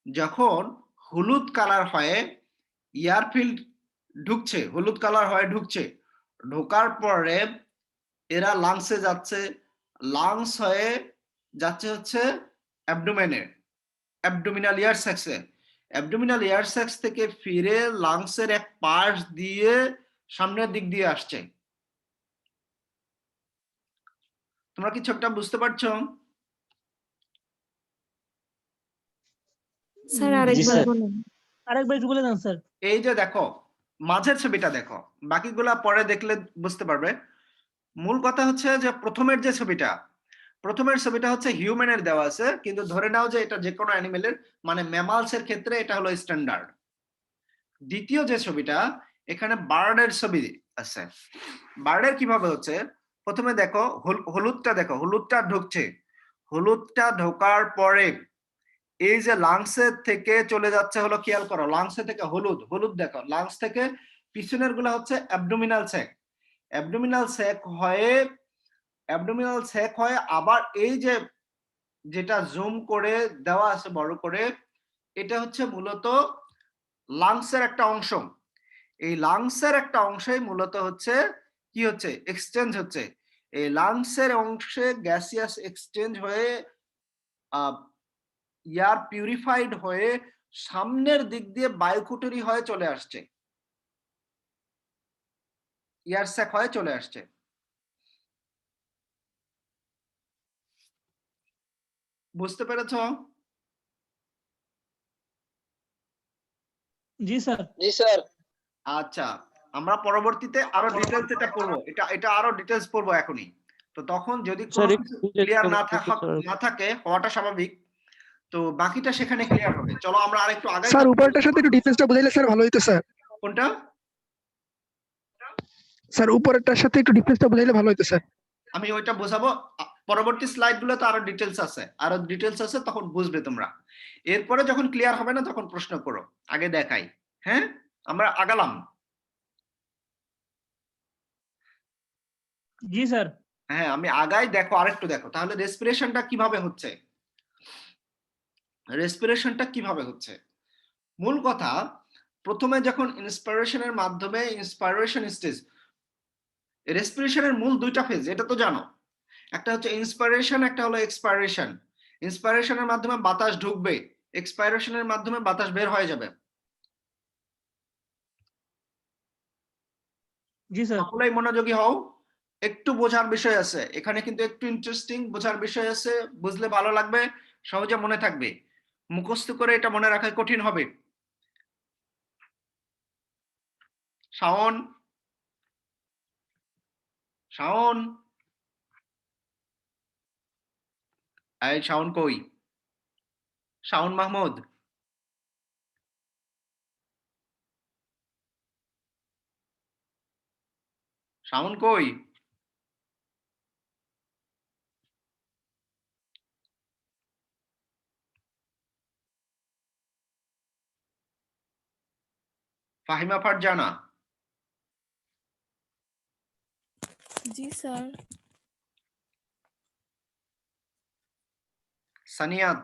যখন হলুদ কালার হয়ে এয়ারফিল্ড ঢুকছে, হলুদ কালার হয়ে ঢুকছে, ঢোকার পরে এরা লাংসে যাচ্ছে, লাংস হয়ে যাচ্ছে হচ্ছে অ্যাবডোমেনে, abdominal air স্যাক্সে, abdominal air sax থেকে ফিরে লাংসের এক পাশ দিয়ে সামনের দিক দিয়ে আসছে। তোমরা কি ছবিটা বুঝতে পারছো? স্যার জি আরেকবার স্যার। বলুন। আরেকবার একটু বলে দেন স্যার। এই যে দেখো মাঝের ছবিটা দেখো, বাকিগুলা পরে দেখলে বুঝতে পারবে। মূল কথা হচ্ছে যে প্রথমের ছবিটা হচ্ছে হিউম্যানের দেওয়া আছে, কিন্তু ধরে নাও যে এটা যে কোনো অ্যানিমেলের, মানে ম্যামালসের ক্ষেত্রে এটা হলো স্ট্যান্ডার্ড। দ্বিতীয় যে ছবিটা, এখানে বার্ডের ছবি আছে। বার্ডের কিভাবে হচ্ছে, প্রথমে দেখো হলুদটা ঢুকছে, হলুদটা ঢোকার পরে এই যে লাংসের থেকে চলে যাচ্ছে হলো, খেয়াল করো, লাংসে থেকে হলুদ দেখো, লাংস থেকে পিছনের গুলা হচ্ছে অ্যাবডোমিনাল স্যাক হয়ে আবার এই যে যেটা জুম করে দেওয়া আছে বড় করে, এটা হচ্ছে মূলত লাংসের একটা অংশ। এই লাংসের একটা অংশই মূলত হচ্ছে কি হচ্ছে, এক্সচেঞ্জ হচ্ছে। এই লাংসের অংশে গ্যাসিয়াস এক্সচেঞ্জ হয়ে এয়ার পিউরিফাইড হয়ে সামনের দিক দিয়ে বায়ুকুটুরি হয়ে চলে আসছে, এয়ার স্যাক হয়ে চলে আসছে। বুঝতে পেরেছো? জি স্যার। জি স্যার। আচ্ছা, আমরা পরবর্তীতে আরো ডিটেলস এটা পড়বো, এটা আরো ডিটেলস পড়বো এখনই। তো তখন যদি স্যার কোনো একটু কিছু বুঝে ক্লিয়ার স্যার না থাকে হওয়াটা স্বাভাবিক, তো বাকিটা সেখানে ক্লিয়ার হবে। চলো আমরা আরেকটু আগাই। স্যার উপরটার সাথে একটু ডিফারেন্সটা বুঝাইলে স্যার ভালো হইতো স্যার। কোনটা? স্যার উপরেরটার সাথে একটু ডিফারেন্সটা বুঝাইলে ভালো হইতো স্যার। আমি ওইটা বোঝাবো পরবর্তী স্লাইড গুলো, তো আরো ডিটেলস আছে, তখন বুঝবে তোমরা। এরপরে যখন ক্লিয়ার হবে না তখন প্রশ্ন করো, আগে দেখাই। হ্যাঁ, আমরা আগালাম। জি স্যার। হ্যাঁ, আমি আগাই, দেখো আরেকটু দেখো তাহলে রেসপিরেশনটা কিভাবে হচ্ছে। মূল কথা, প্রথমে যখন ইন্সপিরেশনের মাধ্যমে ইন্সপিরেশন স্টেজ, রেসপিরেশনের মূল দুইটা ফেজ, এটা তো জানো। একটা হচ্ছে ইন্সপিরেশন, একটা হলো এক্সপাইরেশন। ইন্সপিরেশনের মাধ্যমে বাতাস ঢুকবে, এক্সপাইরেশনের মাধ্যমে বাতাস বের হয়ে যাবে। জি স্যার। সকলেই মনোযোগী হও, একটু বোঝার বিষয় আছে এখানে, কিন্তু একটু ইন্টারেস্টিং বোঝার বিষয় আছে, বুঝলে ভালো লাগবে, সহজে মনে থাকবে। মুখস্থ করে এটা মনে রাখা কঠিন হবে। শাওন, এই শাওন কই? শাওন মাহমুদ, শাওন কই? ফাহিমা ফারজানা, জি স্যার। সানিয়াত,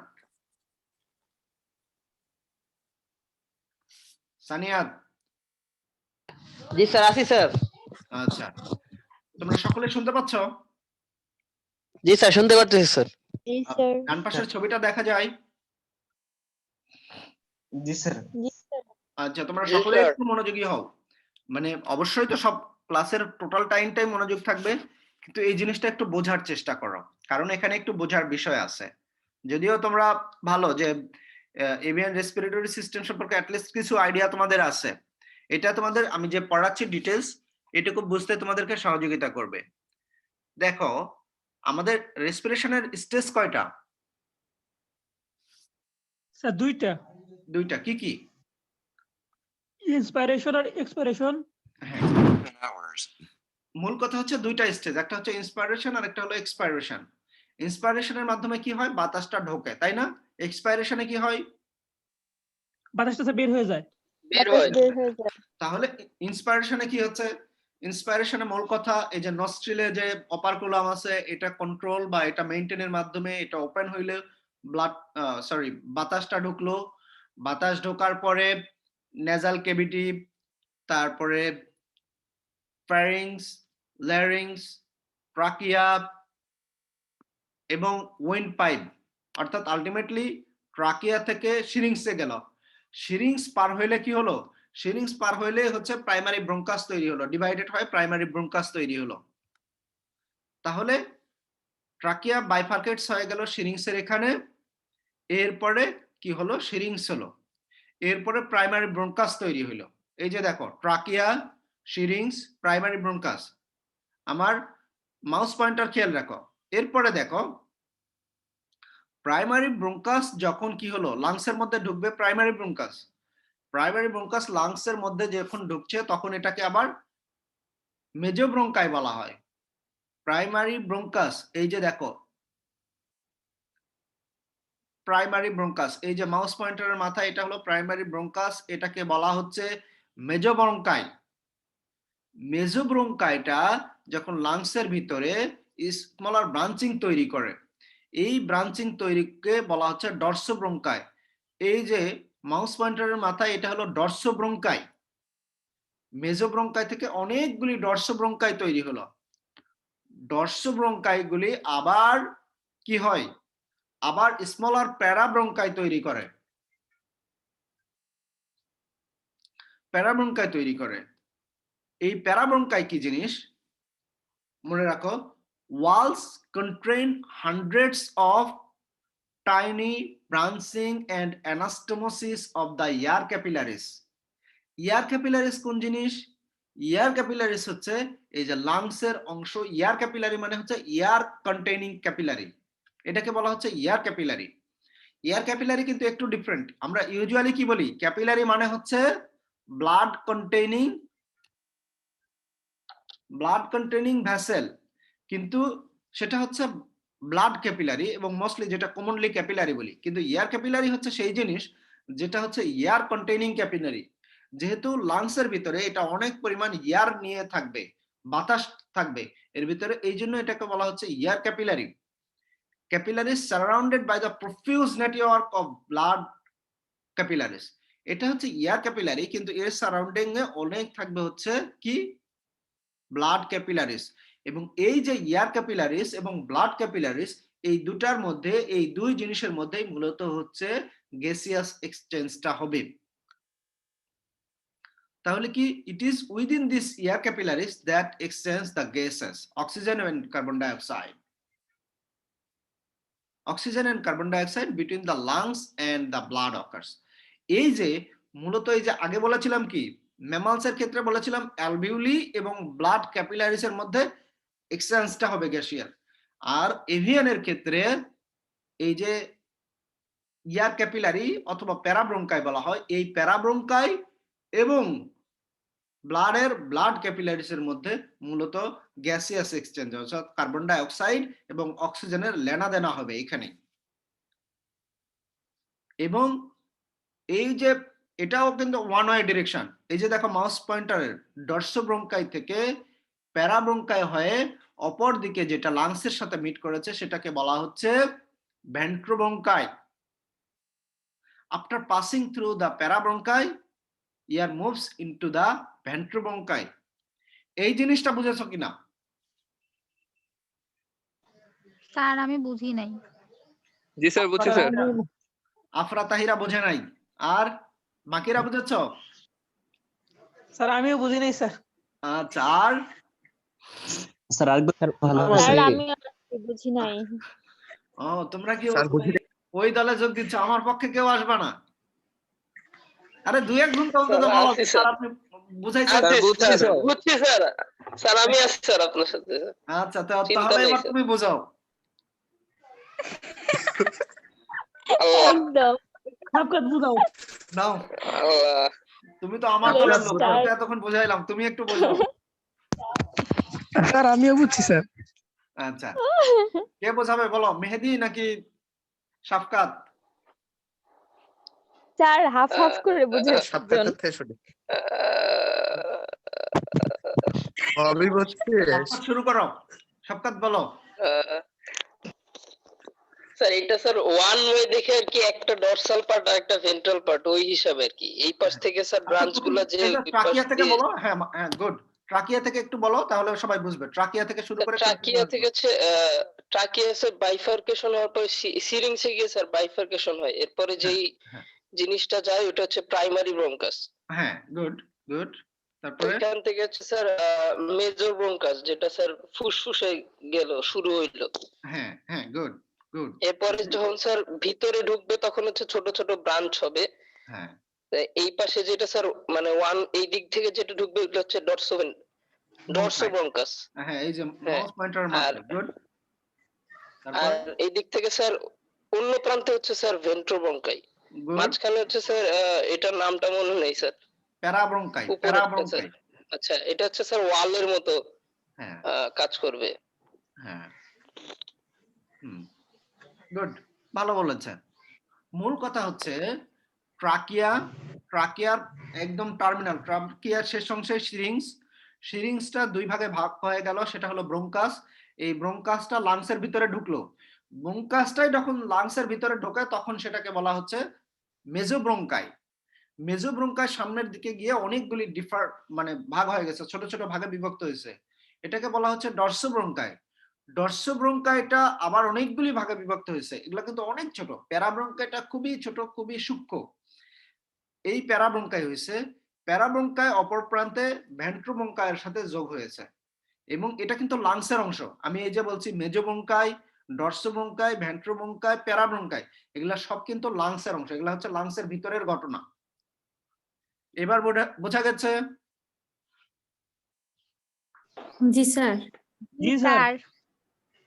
জি স্যার, আছি স্যার। আচ্ছা, তোমরা সকলে শুনতে পাচ্ছ? জি স্যার, শুনতে পারতেছি স্যার। জি স্যার। ডান পাশের ছবিটা দেখা যায়? জি স্যার। জি স্যার। আচ্ছা, তোমরা জি, সকলে স্যার। একটু মনোযোগী হও। মানে অবশ্যই তো সব ক্লাসের টোটাল টাইমটাই মনোযোগ থাকবে, কিন্তু এই জিনিসটা একটু বোঝার চেষ্টা করো, কারণ এখানে একটু বোঝার বিষয় আছে। যদিও তোমরা ভালো যে এভিয়ান রেসপিরেটরি সিস্টেম সম্পর্কে অ্যাটলিস্ট কিছু আইডিয়া তোমাদের আছে, এটা তোমাদের আমি যে পড়াচ্ছি ডিটেলস, এটুকু বুঝতে তোমাদেরকে সহযোগিতা করবে। দেখো, আমাদের রেসপিরেশনের স্টেজ কয়টা? স্যার দুইটা। কি কি? ইন্সপাইরেশন আর এক্সপাইরেশন। হ্যাঁ, মূল কথা হচ্ছে দুইটা স্টেজ, একটা হচ্ছে ইন্সপাইরেশন আর একটা হলো এক্সপাইরেশন। ইন্সপাইরেশনের মাধ্যমে কি হয়? বাতাসটা ঢোকে, তাই না? এক্সপাইরেশনে কি হয়? বাতাসটা স্যার বের হয়ে যায়। বের বাতাস হয়। বের হয়ে যায়। তাহলে ইন্সপাইরেশনে কি হচ্ছে? ইন্সপাইরেশনে মূল কথা, এই যে নস্ট্রিলে যে অপারকুলাম আছে, এটা কন্ট্রোল বা এটা মেইনটেনের মাধ্যমে এটা ওপেন হইলে বাতাসটা ঢুকলো। বাতাস ঢোকার পরে নেজাল ক্যাভিটি, তারপরে ফ্যারিংস, ল্যারিংস, ট্রাকিয়া এবং উইন্ড পাইপ, অর্থাৎ আলটিমেটলি ট্রাকিয়া থেকে সিরিংসে গেল। সিরিংস পার হইলে কি হলো? সিরিংস পার হইলে হচ্ছে প্রাইমারি ব্রঙ্কাস তৈরি হলো, ডিভাইডেড হয় প্রাইমারি ব্রঙ্কাস তৈরি হলো। তাহলে ট্রাকিয়া বাইফার্কেটস হয়ে গেল সিরিংসের এখানে, এরপরে কি হলো? সিরিংস হলো, এরপরে প্রাইমারি ব্রঙ্কাস তৈরি হলো। এই যে দেখো, ট্রাকিয়া, সিরিংস, প্রাইমারি ব্রঙ্কাস। আমার মাউস পয়েন্টার খেয়াল রাখো। এরপরে দেখো, প্রাইমারি ব্রঙ্কাস যখন কি হলো? লাংসের মধ্যে ঢুকবে প্রাইমারি ব্রঙ্কাস লাংসের মধ্যে যখন ঢুকছে তখন এটাকে আবার মেজো ব্রঙ্কাই বলা হয়। প্রাইমারি ব্রঙ্কাস, এই যে দেখো প্রাইমারি ব্রঙ্কাস, এই যে মাউস পয়েন্টারের মাথা, এটা হলো প্রাইমারি ব্রঙ্কাস, এটাকে বলা হচ্ছে মেজো ব্রঙ্কাই। মেজো ব্রঙ্কাইটা যখন লাংসের ভিতরে স্মলার ব্রাঞ্চিং তৈরি করে, এই ব্রাঞ্চিং তৈরিকে বলা হচ্ছে ডর্সো ব্রঙ্কাই। এই যে মাউস পয়েন্টারের মাথায়, এটা হলো ডর্সো ব্রঙ্কাই। মেজো ব্রঙ্কাই থেকে অনেকগুলি ডর্সো ব্রঙ্কাই তৈরি হলো। ডর্সো ব্রঙ্কাই গুলি আবার কি হয়? আবার স্মলার প্যারাব্রঙ্কাই তৈরি করে, এই প্যারাব্রঙ্কাই কি জিনিস মনে রাখো? walls contain hundreds of tiny branching and anastomosis of the air capillaries. Air capillaries কোন জিনিস? এয়ার ক্যাপিলারিস হচ্ছে এই যে লাংসের অংশ। এয়ার ক্যাপিলারি মানে হচ্ছে এয়ার কন্টেইনিং ক্যাপিলারি, এটাকে বলা হচ্ছে এয়ার ক্যাপিলারি। এয়ার ক্যাপিলারি কিন্তু একটু ডিফারেন্ট। আমরা ইউজুয়ালি কি বলি, ক্যাপিলারি মানে হচ্ছে ব্লাড কন্টেইনিং ভেসেল, কিন্তু সেটা হচ্ছে ব্লাড ক্যাপিলারি এবং মোস্টলি যেটা কমনলি ক্যাপিলারি বলি। কিন্তু এয়ার ক্যাপিলারি হচ্ছে সেই জিনিস যেটা হচ্ছে এয়ার কন্টেইনিং ক্যাপিলারি। যেহেতু লাংসের ভিতরে এটা অনেক পরিমাণ এয়ার নিয়ে থাকবে, বাতাস থাকবে এর ভিতরে, এই জন্য এটাকে বলা হচ্ছে air capillary. Capillaries surrounded by the profuse network of blood capillaries. এটা হচ্ছে এয়ার ক্যাপিলারি, কিন্তু এর সারাউন্ডিং এ অনেক থাকবে হচ্ছে কি, ব্লাড ক্যাপিলারিস। এবং এই যে এয়ার ক্যাপিলারিস এবং ব্লাড ক্যাপিলারিস, এই দুটার মধ্যে, এই দুই জিনিসের মধ্যেই মূলত হচ্ছে গ্যাসিয়াস এক্সচেঞ্জটা হবে। তাহলে কি, it is within this air capillaries that exchange the gases oxygen and carbon dioxide, oxygen and carbon dioxide between the lungs and the blood occurs. এই যে মূলত এই যে আগে বলেছিলাম কি, ম্যামালস এর ক্ষেত্রে বলেছিলাম অ্যালভিউলি এবং ব্লাড ক্যাপিলারিস এর মধ্যে এক্সচেঞ্জটা হবে গ্যাসিয়াস। আর এভিয়ানের ক্ষেত্রে এই যে এয়ার ক্যাপিলারি অথবা প্যারাব্রঙ্কাই বলা হয়, এই প্যারাব্রঙ্কাই এবং ব্লাড ক্যাপিলারিস এর মধ্যে মূলত গ্যাসিয়াস এক্সচেঞ্জ, অর্থাৎ কার্বন ডাই অক্সাইড এবং অক্সিজেনের লেনা দেনা হবে এখানে। এবং এই যে এটাও কিন্তু ওয়ান ওয়ে ডিরেকশন। এই যে দেখো মাউস পয়েন্টারের ডর্সোব্রঙ্কাই থেকে প্যারাব্রঙ্কাই হয়ে অপর দিকে যেটা লাংসের সাথে মিট করেছে সেটাকে বলা হচ্ছে ventrobronchi. After passing through the parabronchi, air moves into the ventrobronchi. এই জিনিসটা বুঝেছো কিনা? স্যার আমি বুঝি নাই। জি স্যার, বুঝছি স্যার। আফরা তাহিরা বোঝে নাই, আর বাকিরা বুঝেছ? স্যার আমিও বুঝি নাই স্যার। আচ্ছা, আর স্যার আরেকবার ভালো স্যার করে আমি বুঝি নাই। ও, তোমরা কি ওই দলে যোগ দিচ্ছ? আমার পক্ষে কেউ আসবে না? আরে দুই এক ঘন্টা অন্তত স্যার, বলো, আছি স্যার স্যার। আপনি বুঝাইছেন? স্যার, বুঝছি স্যার। বুঝছি স্যার। স্যার আমি আছি স্যার আপনার সাথে। আচ্ছা, চিন্তা তাহলে নেই, এবার স্যার। তুমি বোঝাও। আল্লাহ একদম। সাবকাত বুঝাও। নাও, আল্লাহ। তুমি তো আমার Let's দলের লোক, start. তোমাকে এতক্ষণ বোঝাইলাম, তুমি একটু বোঝাও। স্যার আমিও বুঝছি স্যার। আচ্ছা, কে বোঝাবে বলো, মেহেদি নাকি শাফকাত? স্যার হাফ হাফ করে বুঝে আমি বুঝছি। শাফকাত শুরু করো, শাফকাত বলো। স্যার এটা স্যার ওয়ান ওয়ে দেখে আর কি, একটা ডরসাল পার্ট আর একটা ভেন্ট্রাল পার্ট ওই হিসাবে আর কি। এই পাশ থেকে স্যার ব্রাঞ্চ গুলা যে ট্রাকিয়া থেকে বলো। হ্যাঁ, গুড। ট্রাকিয়া থেকে একটু বলো, তাহলে সবাই বুঝবে। ট্রাকিয়া থেকে শুরু করে ট্রাকিয়া থেকে হচ্ছে ট্রাকিয়া স্যার বাইফার্কেশন হওয়ার পরে সিরিংসে গিয়ে স্যার বাইফার্কেশন হয়। এরপরে যেই জিনিসটা যায় ওটা হচ্ছে প্রাইমারি ব্রঙ্কাস। হ্যাঁ, গুড। তারপরে এখান থেকে হচ্ছে স্যার মেজর ব্রঙ্কাস, যেটা স্যার ফুসফুসে গেল, শুরু হইলো। হ্যাঁ, গুড। এরপরে যখন স্যার ভিতরে ঢুকবে তখন হচ্ছে ছোট ছোট ব্রাঞ্চ হবে। হ্যাঁ, এই পাশে যেটা স্যার মানে ওয়ান, এই দিক থেকে যেটা ঢুকবে ওটা হচ্ছে ডরসোব্রঙ্কাস। হ্যাঁ, এই যে মাউস পয়েন্টার মারছে, গুড। আর এই দিক থেকে স্যার অন্য প্রান্তে হচ্ছে স্যার ভেন্ট্রোব্রঙ্কাই। মাঝখানে হচ্ছে স্যার এটার নামটা মনে নেই স্যার। প্যারাব্রঙ্কাই। আচ্ছা, এটা হচ্ছে স্যার ওয়ালের মতো কাজ করবে। হ্যাঁ, গুড, ভালো বলেছেন। মূল কথা হচ্ছে ট্রাকিয়ার একদম টার্মিনাল, ট্রাকিয়ার শেষ অংশে সিরিংসটা দুই ভাগে ভাগ হয়ে গেল, সেটা হলো ব্রঙ্কাস। এই ব্রঙ্কাসটা লাংসের ভিতরে ঢুকলো। ব্রঙ্কাসটাই যখন লাংসের ভিতরে ঢোকে তখন সেটাকে বলা হচ্ছে মেজোব্রঙ্কাই। মেজোব্রঙ্কাই সামনের দিকে গিয়ে অনেকগুলি মানে ভাগ হয়ে গেছে, ছোট ছোট ভাগে বিভক্ত হয়েছে, এটাকে বলা হচ্ছে ডর্সোব্রঙ্কাই। ডর্সোব্রঙ্কাইটা আবার অনেকগুলি ভাগে বিভক্ত হয়েছে, এগুলো কিন্তু অনেক ছোট। প্যারাব্রঙ্কাইটা খুবই ছোট, খুবই সূক্ষ্ম। এই প্যারাব্রঙ্কাই হয়েছে, প্যারাব্রঙ্কাই অপর প্রান্তে ভেন্ট্রোব্রঙ্কাইয়ের সাথে যোগ হয়েছে, এবং এটা কিন্তু লাংসের অংশ। আমি এই যে বলছি মেজোব্রঙ্কাই, ডর্সোব্রঙ্কাই, ভেন্ট্রোব্রঙ্কাই, প্যারাব্রঙ্কাই, এগুলা সব কিন্তু লাংসের অংশ, এগুলা হচ্ছে লাংসের ভিতরের ঘটনা। এবার বোঝা গেছে? জি স্যার। জি স্যার।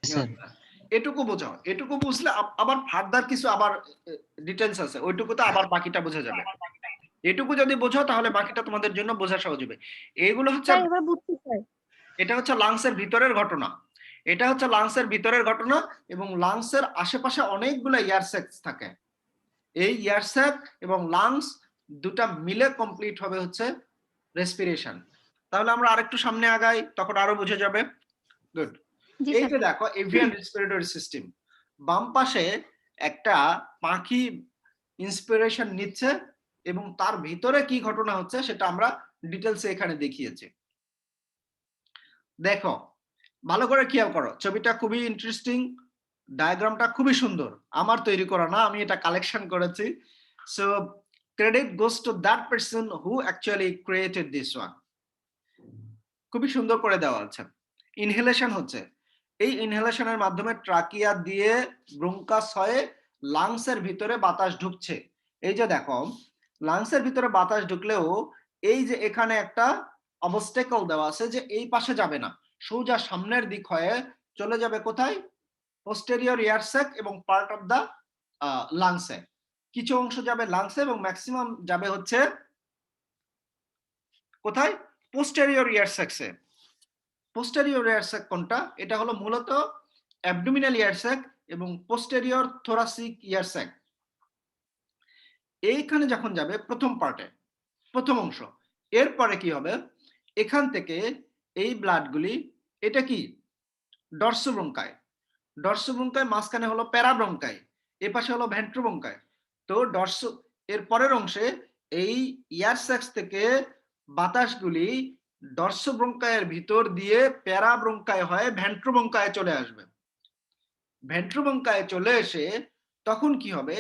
স্যার স্যার এটুকু বোঝাও, এটুকু বুঝলে আবার ফার্দার কিছু আবার ডিটেলস আছে, ওইটুকুতে আবার বাকিটা বোঝা যাবে। এটুকু যদি বোঝো তাহলে বাকিটা তোমাদের জন্য বোঝা সহজ হবে। এইগুলো হচ্ছে, স্যার এবার বুঝছি স্যার। এটা হচ্ছে লাংসের ভিতরের ঘটনা, এটা হচ্ছে লাংসের ভিতরের ঘটনা, এবং লাংসের আশেপাশে অনেকগুলো এয়ার স্যাকস থাকে। এই এয়ার স্যাক এবং লাংস দুটা মিলে কমপ্লিট হবে হচ্ছে রেসপিরেশন। তাহলে আমরা আরেকটু সামনে আগাই, তখন আরো বুঝে যাবে। গুড। জি এই স্যার। যে দেখো এভিয়ান রেসপিরেটরি সিস্টেম, বাম পাশে একটা পাখি ইন্সপিরেশন নিচ্ছে এবং তার ভিতরে কি ঘটনা হচ্ছে সেটা আমরা ডিটেলসে এখানে দেখিয়েছি। দেখো ভালো করে খেয়াল করো, ছবিটা খুবই ইন্টারেস্টিং, ডায়াগ্রামটা খুবই সুন্দর, আমার তৈরি করা না, আমি এটা কালেকশন করেছি। So credit goes to that person who actually created this one. খুবই সুন্দর করে দেওয়া আছে। ইনহেলেশন হচ্ছে, এই ইনহেলেশনের মাধ্যমে ট্রাকিয়া দিয়ে ব্রঙ্কাস হয়ে লাংসের ভিতরে বাতাস ঢুকছে। এই যে দেখো লাংসের ভিতরে বাতাস ঢুকলেও এই যে এখানে একটা অবস্টেকল দেওয়া আছে যে এই পাশে যাবে না, সোজা সামনের দিক হয়ে চলে যাবে কোথায়, পোস্টেরিয়র এয়ার স্যাক এবং পার্ট অফ দা লাংসে। কিছু অংশ যাবে লাংসে এবং ম্যাক্সিমাম যাবে হচ্ছে কোথায়, পোস্টেরিয়র এয়ার স্যাকসে। পোস্টেরিয়র এয়ার স্যাক কোনটা, এটা হলো মূলত অ্যাবডোমিনাল এয়ার স্যাক এবং পোস্টেরিয়র থোরাসিক এয়ার স্যাক। এইখানে যখন যাবে প্রথম পার্টে, প্রথম অংশ, এরপরে কি হবে, এখান থেকে এই ব্লাডগুলি, এটা কি ডর্সোব্রঙ্কায়, ডর্সোব্রঙ্কায় মাঝখানে হলো প্যারাব্রঙ্কায়, এ পাশে হলো ভেন্ট্রোব্রঙ্কায়। তো এর পরের অংশে এই এয়ার স্যাক্স থেকে বাতাসগুলি ডর্সোব্রঙ্কায়ের ভিতর দিয়ে প্যারাব্রঙ্কায় হয়ে ভেন্ট্রোব্রঙ্কায় চলে আসবে। ভেন্ট্রোব্রঙ্কায় চলে এসে তখন কি হবে,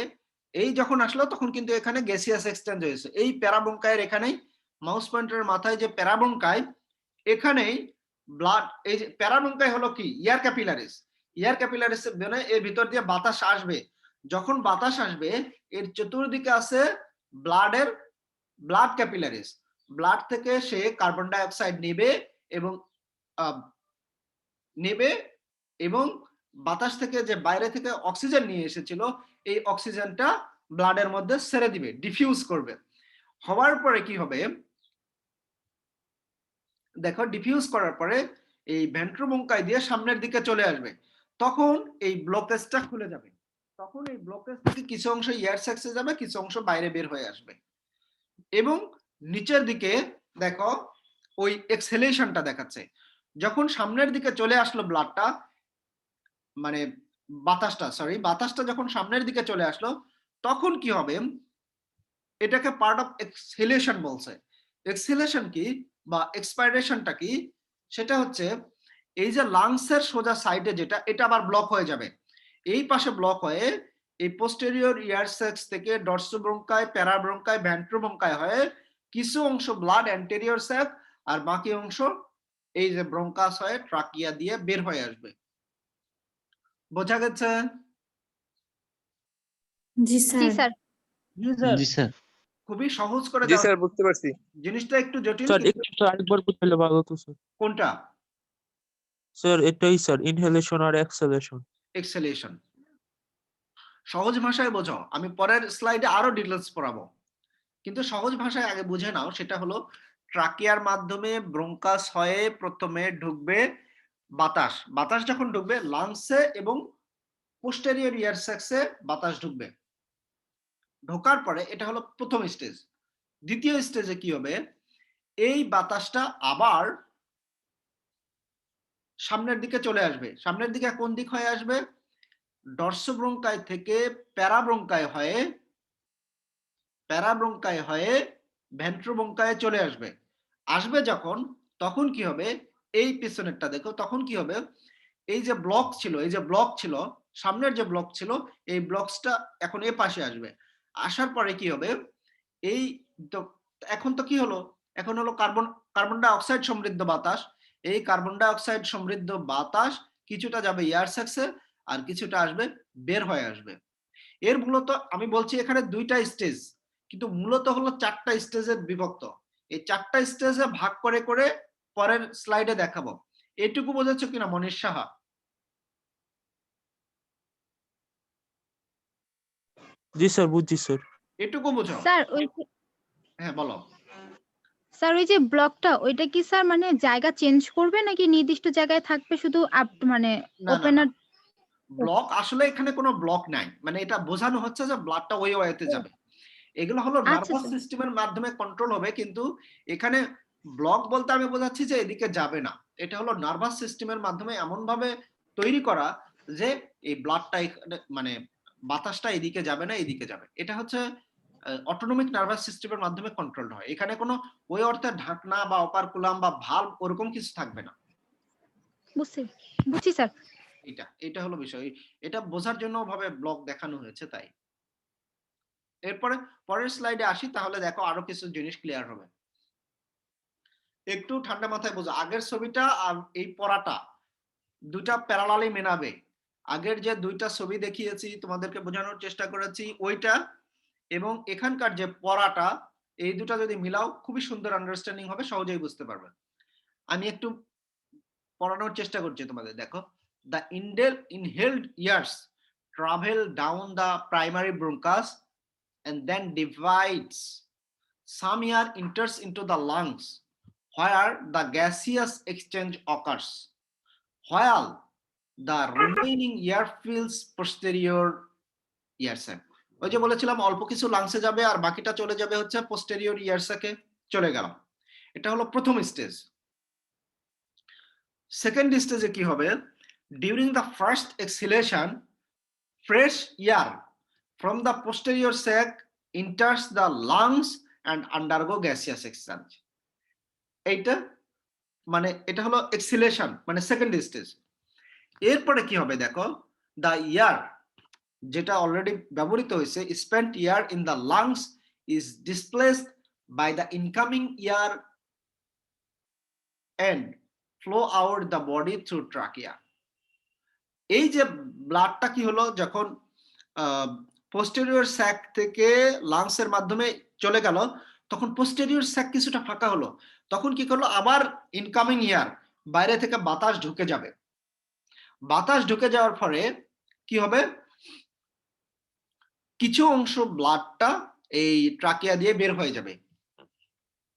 এই যখন আসলো তখন কিন্তু এখানে গ্যাসিয়াস এক্সচেঞ্জ হয়েছে। এই প্যারাব্রঙ্কায়ের এখানেই মাউস পয়েন্টারের মাথায় যে প্যারাব্রঙ্কায়, এখানেই ব্লাড, এই যে প্যারাব্রঙ্কায় হলো কি এয়ার ক্যাপিলারিস, এয়ার ক্যাপিলারিস এর ভিতর দিয়ে বাতাস আসবে। যখন বাতাস আসবে এর চতুর্দিকে আছে ব্লাড ক্যাপিলারিস, ব্লাড থেকে সে কার্বন ডাই অক্সাইড নেবে এবং বাতাস থেকে যে বাইরে থেকে অক্সিজেন নিয়ে এসেছিল এই অক্সিজেনটা ব্লাডের মধ্যে ছেড়ে দিবে, ডিফিউজ করবে। হওয়ার পরে কি হবে দেখো, ডিফিউজ করার পরে এই ভেন্ট্রোব্রঙ্কাই দিয়ে সামনের দিকে চলে আসবে, তখন এই ব্লকেজটা খুলে যাবে, তখন এই ব্লকেজ থেকে কিছু অংশ এয়ার স্যাক্সে যাবে, কিছু অংশ বাইরে বের হয়ে আসবে। এবং নিচের দিকে দেখো ওই এক্সহেলেশনটা দেখাচ্ছে, যখন সামনের দিকে চলে আসলো ব্লাডটা, মানে বাতাসটা যখন সামনের দিকে চলে আসলো তখন কি হবে, এটাকে পার্ট অফ এক্সহেলেশন বলছে। এক্সহেলেশন কি বা এক্সপাইরেশনটা কি, সেটা হচ্ছে এই যে লাংসের সোজা সাইডে যেটা, এটা আবার ব্লক হয়ে যাবে, এই পাশে ব্লক হয়ে এই পোস্টেরিয়র ইয়ার স্যাক্স থেকে ডর্সোব্রঙ্কায়, প্যারাব্রঙ্কায়, ভেন্ট্রোব্রঙ্কায় হয়ে কিছু অংশ ব্লাড অ্যান্টেরিয়র স্যাক আর বাকি অংশ এই যে ব্রঙ্কাস হয়ে ট্রাকিয়া দিয়ে বের হয়ে আসবে। বোঝা গেছে? জি জি স্যার। স্যার। জি স্যার। জি স্যার খুবই সহজ করে জি দাও, স্যার বুঝতে পারছি। জিনিসটা একটু জটিল স্যার কিন্তু- একটু আরেকবার বুঝাইলে ভালো হতো স্যার। কোনটা? স্যার এটাই স্যার, ইনহেলেশন আর এক্সহেলেশন। এক্সহেলেশন সহজ ভাষায় বোঝাও, আমি পরের স্লাইডে আরো ডিটেলস পড়াবো, কিন্তু সহজ ভাষায় আগে বুঝে নাও। সেটা হলো ট্রাকিয়ার মাধ্যমে ব্রঙ্কাস হয়ে প্রথমে ঢুকবে বাতাস, বাতাস যখন ঢুকবে লাংসে এবং পোস্টেরিয়র ইয়ার স্যাক্সে বাতাস ঢুকবে, ঢোকার পরে এটা হলো প্রথম স্টেজ। দ্বিতীয় স্টেজে কি হবে, এই বাতাসটা আবার সামনের দিকে চলে আসবে। সামনের দিকে কোন দিক হয়ে আসবে, ডর্সোব্রঙ্কায় থেকে প্যারাব্রঙ্কায় হয়ে ভেন্ট্রোব্রঙ্কায় চলে আসবে। আসবে যখন, তখন কি হবে, এই পিছনেরটা দেখো, তখন কি হবে, এই যে ব্লক ছিল সামনের যে ব্লক ছিল, এই ব্লকসটা এখন এ পাশে আসবে। আসার পরে কি হবে, এই তো এখন তো কি হলো, এখন হলো কার্বন ডাই অক্সাইড সমৃদ্ধ বাতাস। এই কার্বন ডাই অক্সাইড সমৃদ্ধ বাতাস কিছুটা যাবে এয়ার স্যাক্সে আর কিছুটা আসবে বের হয়ে আসবে। এর মূলত আমি বলছি এখানে দুইটা স্টেজ, কিন্তু মূলত হলো চারটা স্টেজে বিভক্ত। এই চারটা স্টেজে ভাগ করে করে পরের স্লাইডে দেখাবো। এটুকু বোঝাচ্ছ কিনা মনীষ সাহা? জি স্যার, বুঝছি স্যার। এটুকু বোঝো? স্যার ওই হ্যাঁ বলো। স্যার ওই যে ব্লকটা ওইটা কি স্যার মানে জায়গা চেঞ্জ করবে নাকি নির্দিষ্ট জায়গায় থাকবে শুধু মানে না না ওপেনার? ব্লক আসলে এখানে কোনো ব্লক নাই, মানে এটা বোঝানো হচ্ছে যে ব্লাডটা ওই ওয়েতে যাবে। এগুলো হলো আচ্ছা, নার্ভাস স্যার। সিস্টেমের মাধ্যমে কন্ট্রোল হবে, কিন্তু এখানে ব্লক বলতে আমি বোঝাচ্ছি যে এদিকে যাবে না। এটা হলো নার্ভাস সিস্টেমের মাধ্যমে এমন ভাবে তৈরি করা যে এই ব্লাডটা মানে বাতাসটা এদিকে যাবে না, এদিকে যাবে। এটা হচ্ছে অটোনমিক নার্ভাস সিস্টেমের মাধ্যমে কন্ট্রোল হয়। এখানে কোনো ওই অর্থে ঢাকনা বা অপারকুলাম বা ভালভ ওরকম কিছু থাকবে না। বুঝছি স্যার। এটা হলো বিষয়। এটা বোঝার জন্য ভাবে ব্লক দেখানো হয়েছে তাই। এরপরে পরের স্লাইডে আসি, তাহলে দেখো আরো কিছু জিনিস ক্লিয়ার হবে। একটু ঠান্ডা মাথায় বোঝো, আগের ছবিটা আর এই পড়াটা দুটা প্যারালালি মেনাবে। আগের যে দুইটা ছবি দেখিয়েছি তোমাদেরকে বোঝানোর চেষ্টা করেছি ওইটা এবং এখানকার যে পড়াটা, এই দুটা যদি মিলাও খুবই সুন্দর আন্ডারস্ট্যান্ডিং হবে, সহজেই বুঝতে পারবে। আমি একটু পড়ানোর চেষ্টা করছি তোমাদের। দেখো, the inhaled airs travel down the primary bronchus and then divides. Some air enters into the lungs where the gaseous exchange occurs, while the remaining air fills posterior ear sac. ওই যে বলেছিলাম অল্প কিছু লাংসে যাবে আর বাকিটা চলে যাবে হচ্ছে পোস্টেরিয়র ইয়ার স্যাকে, চলে গেল। এটা হলো প্রথম স্টেজ। সেকেন্ড স্টেজে কি হবে? During the first exhalation fresh air from the posterior sac enters the lungs and undergo gaseous exchange. এইটা মানে এটা হলো এক্সহেলেশন, মানে সেকেন্ড স্টেজ। এরপরে কি হবে দেখো, দ্য এয়ার যেটা অলরেডি ব্যবহৃত হয়েছে, spent air in the lungs is displaced by the incoming air and flow out the body through trachea. এই যে ব্লাডটা কি হলো, যখন পোস্টেরিয়র স্যাক থেকে লাংসের মাধ্যমে চলে গেল, তখন পোস্টেরিয়র স্যাক কিছুটা ফাঁকা হলো, তখন কি করলো, আবার ইনকামিং এয়ার, বাইরে থেকে বাতাস ঢুকে যাবে। বাতাস ঢুকে যাওয়ার পরে কি হবে, কিছু অংশ ব্লাডটা এই ট্রাকিয়া দিয়ে বের হয়ে যাবে।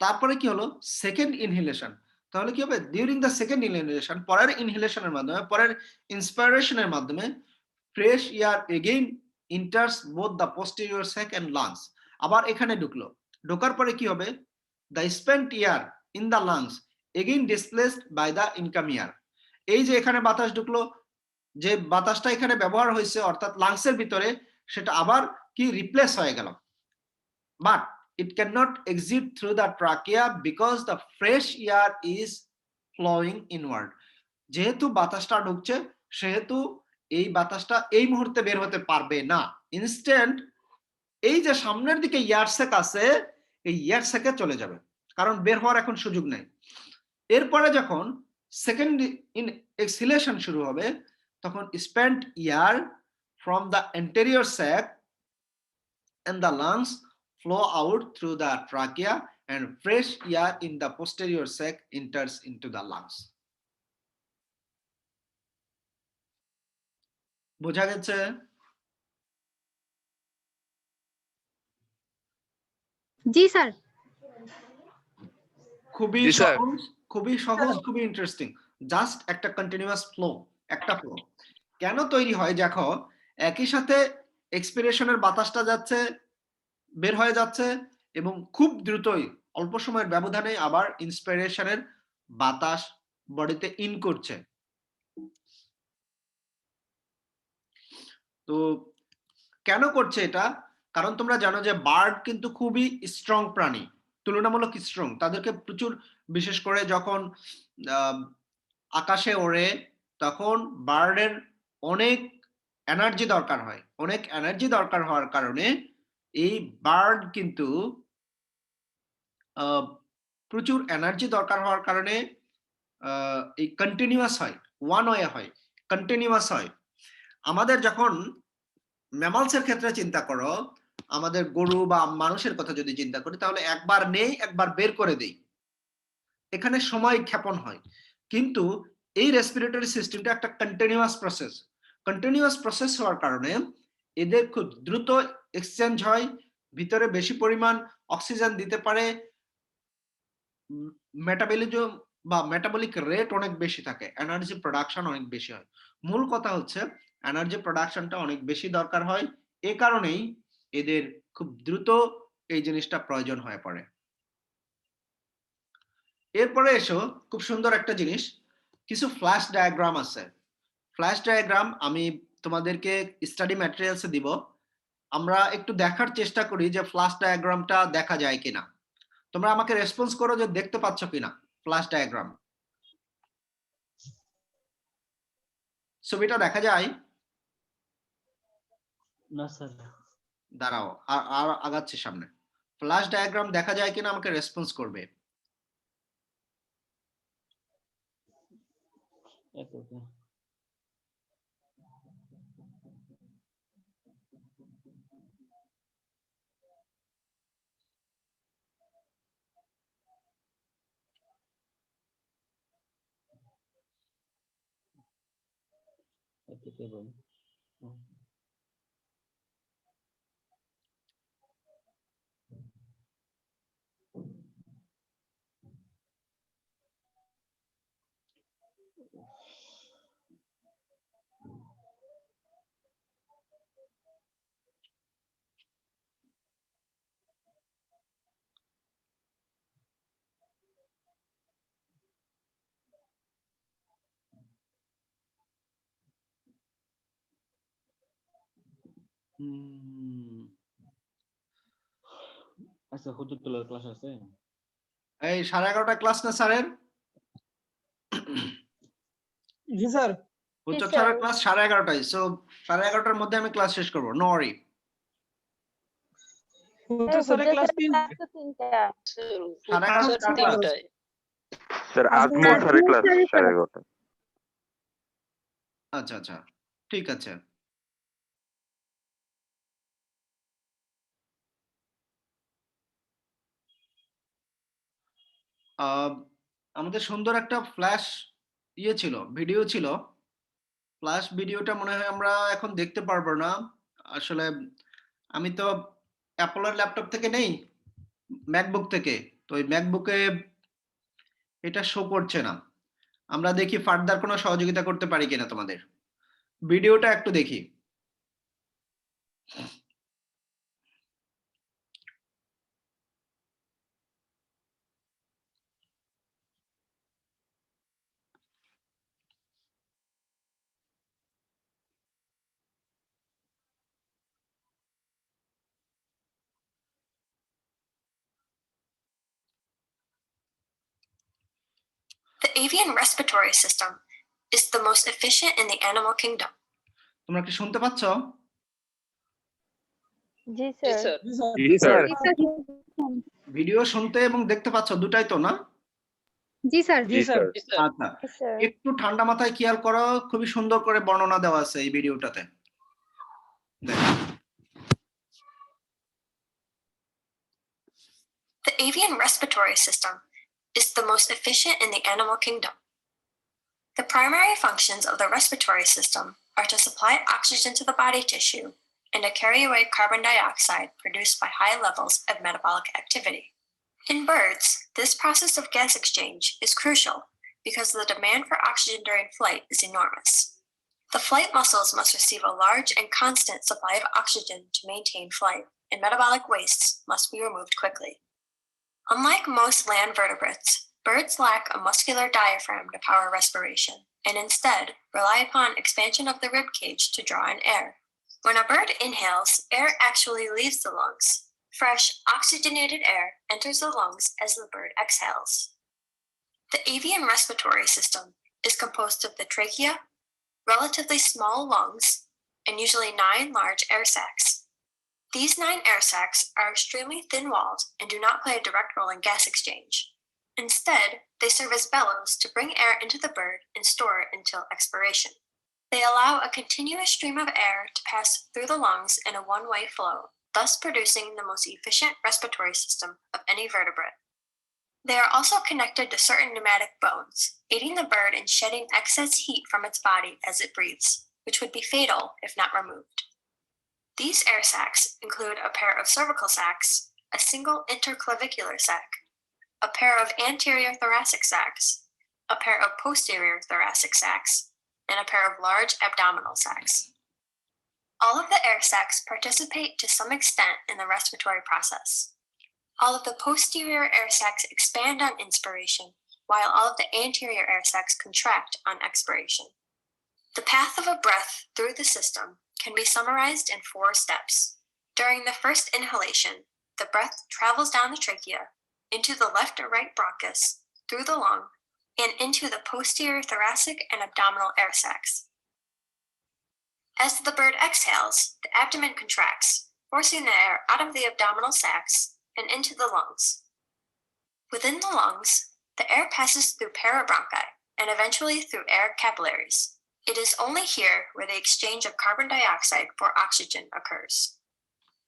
তারপরে কি হলো, সেকেন্ড ইনহেলেশন। তাহলে কি হবে, ডিউরিং দ্য সেকেন্ড ইনহেলেশন, পরের ইনহেলেশনের মাধ্যমে, পরের ইন্সপাইরেশনের মাধ্যমে fresh air again enters both the posterior sac and lungs. আবার এখানে ঢুকলো, ঢোকার পরে কি হবে, the spent air in the lungs again displaced by the incoming air. এই যে এখানে বাতাস ঢুকলো, যে বাতাসটা এখানে ব্যবহার হয়েছে অর্থাৎ লাংসের ভিতরে, সেটা আবার কি রিপ্লেস হয়ে গেল। But it cannot exit through the trachea because the fresh air is flowing inward. যেহেতু বাতাসটা ঢুকছে সেহেতু এই বাতাসটা এই মুহূর্তে বের হতে পারবে না। ইনস্ট্যান্ট এই যে সামনের দিকে এয়ার স্যাক আছে, এই এয়ার স্যাকে চলে যাবে, কারণ বের হওয়ার এখন সুযোগ নাই। এরপরে যখন সেকেন্ড ইন এক্সহেলেশন শুরু হবে, তখন spent air from the anterior sac and the lungs flow out through the trachea and fresh air in the posterior sac enters into the lungs. বোঝা গেছে? জি স্যার। খুবই জি, স্যার। সহজ, খুবই সহজ, খুবই ইন্টারেস্টিং। জাস্ট একটা কন্টিনিউয়াস ফ্লো, একটা flow কেন তৈরি হয় দেখো, একই সাথে এক্সপিরেশনের বাতাসটা যাচ্ছে, বের হয়ে যাচ্ছে, এবং খুব দ্রুতই অল্প সময়ের ব্যবধানে আবার ইন্সপিরেশনের বাতাস বডিতে ইন করছে। তো কেন করছে এটা? কারণ তোমরা জানো যে বার্ড কিন্তু খুবই স্ট্রং প্রাণী, তুলনামূলক স্ট্রং। তাদেরকে প্রচুর, বিশেষ করে যখন আকাশে ওড়ে, তখন বার্ডের অনেক এনার্জি দরকার হয়। অনেক এনার্জি দরকার হওয়ার কারণে এই বার্ড কিন্তু প্রচুর এনার্জি দরকার হওয়ার কারণে এই কন্টিনিউয়াস হয়, ওয়ান ওয়ে হয়, কন্টিনিউয়াস হয়। আমাদের যখন ম্যামালসের ক্ষেত্রে চিন্তা করো, আমাদের গরু বা মানুষের কথা যদি চিন্তা করি, তাহলে একবার নেই একবার বের করে দেই, এখানে সময় ক্ষেপণ হয়। কিন্তু এই রেসপিরেটরি সিস্টেমটা একটা কন্টিনিউয়াস প্রসেস হওয়ার কারণে এদের খুব দ্রুত এক্সচেঞ্জ হয়, ভিতরে বেশি পরিমাণ অক্সিজেন দিতে পারে, মেটাবলিজম বা মেটাবলিক রেট অনেক বেশি থাকে, এনার্জি প্রোডাকশন অনেক বেশি হয়। মূল কথা হচ্ছে এনার্জি প্রোডাকশনটা অনেক বেশি দরকার হয়, এ কারণেই এদের খুব দ্রুত এই জিনিসটা প্রয়োজন হয়ে পড়ে। এরপরে এসো খুব সুন্দর একটা জিনিস, কিছু ফ্ল্যাশ ডায়াগ্রাম আছে। ফ্ল্যাশ ডায়াগ্রাম আমি তোমাদেরকে স্টাডি ম্যাটেরিয়ালসে দিব, আমরা একটু দেখার চেষ্টা করি যে ফ্ল্যাশ ডায়াগ্রামটা দেখা যায় কিনা। তোমরা আমাকে রেসপন্স করো যে দেখতে পাচ্ছ কিনা ফ্ল্যাশ ডায়াগ্রাম। ছবিটা দেখা যায়? না স্যার। দাঁড়াও, আর আগাচ্ছি সামনে। ফ্ল্যাশ ডায়াগ্রাম দেখা যায় কিনা আমাকে রেসপন্স করবে। আচ্ছা, হুজুর তোলার ক্লাস আছে? এই 11:30 ক্লাস না স্যারের? জি স্যার। হুজুর স্যারের ক্লাস 11:30টায়, সো 11:30টার মধ্যে আমি ক্লাস শেষ করব, নো ওয়ারি। হুজুর স্যারের ক্লাস 3টা। 3টায়। স্যার আজমল স্যারের ক্লাস 11:30। আচ্ছা আচ্ছা, ঠিক আছে। আমাদের সুন্দর একটা ফ্ল্যাশ ছিল, ভিডিও ছিল। ফ্ল্যাশ ভিডিওটা মনে হয় আমরা এখন দেখতে পারবো না, আসলে আমি তো অ্যাপলের ল্যাপটপ থেকে নেই, ম্যাকবুক থেকে, তো ওই ম্যাকবুকে এটা শো করছে না। আমরা দেখি ফার্দার কোনো সহযোগিতা করতে পারি কিনা তোমাদের। ভিডিওটা একটু দেখি। The avian respiratory system is the most efficient in the animal kingdom. তোমরা কি শুনতে পাচ্ছ? জি জি স্যার। স্যার। জি স্যার। ভিডিও শুনতে এবং দেখতে পাচ্ছ, দুটাই তো না? জি স্যার। জি স্যার। জি স্যার। আচ্ছা, জি স্যার। একটু ঠান্ডা মাথায় খেয়াল করো, খুবই সুন্দর করে বর্ণনা দেওয়া আছে এই ভিডিওটাতে। The avian respiratory system is the most efficient in the animal kingdom. The primary functions of the respiratory system are to supply oxygen to the body tissue and to carry away carbon dioxide produced by high levels of metabolic activity. In birds, this process of gas exchange is crucial because the demand for oxygen during flight is enormous. The flight muscles must receive a large and constant supply of oxygen to maintain flight, and metabolic wastes must be removed quickly. Unlike most land vertebrates, birds lack a muscular diaphragm to power respiration, and instead rely upon expansion of the rib cage to draw in air. When a bird inhales, air actually leaves the lungs. Fresh, oxygenated air enters the lungs as the bird exhales. The avian respiratory system is composed of the trachea, relatively small lungs, and usually 9 large air sacs. These 9 air sacs are extremely thin-walled and do not play a direct role in gas exchange. Instead, they serve as bellows to bring air into the bird and store it until expiration. They allow a continuous stream of air to pass through the lungs in a one-way flow, thus producing the most efficient respiratory system of any vertebrate. They are also connected to certain pneumatic bones, aiding the bird in shedding excess heat from its body as it breathes, which would be fatal if not removed. These air sacs include a pair of cervical sacs, a single interclavicular sac, a pair of anterior thoracic sacs, a pair of posterior thoracic sacs, and a pair of large abdominal sacs. All of the air sacs participate to some extent in the respiratory process. All of the posterior air sacs expand on inspiration, while all of the anterior air sacs contract on expiration. The path of a breath through the system can be summarized in 4 steps. During the first inhalation, the breath travels down the trachea, into the left or right bronchus, through the lung, and into the posterior thoracic and abdominal air sacs. As the bird exhales, the abdomen contracts, forcing the air out of the abdominal sacs and into the lungs. Within the lungs, the air passes through parabronchi and eventually through air capillaries. It is only here where the exchange of carbon dioxide for oxygen occurs.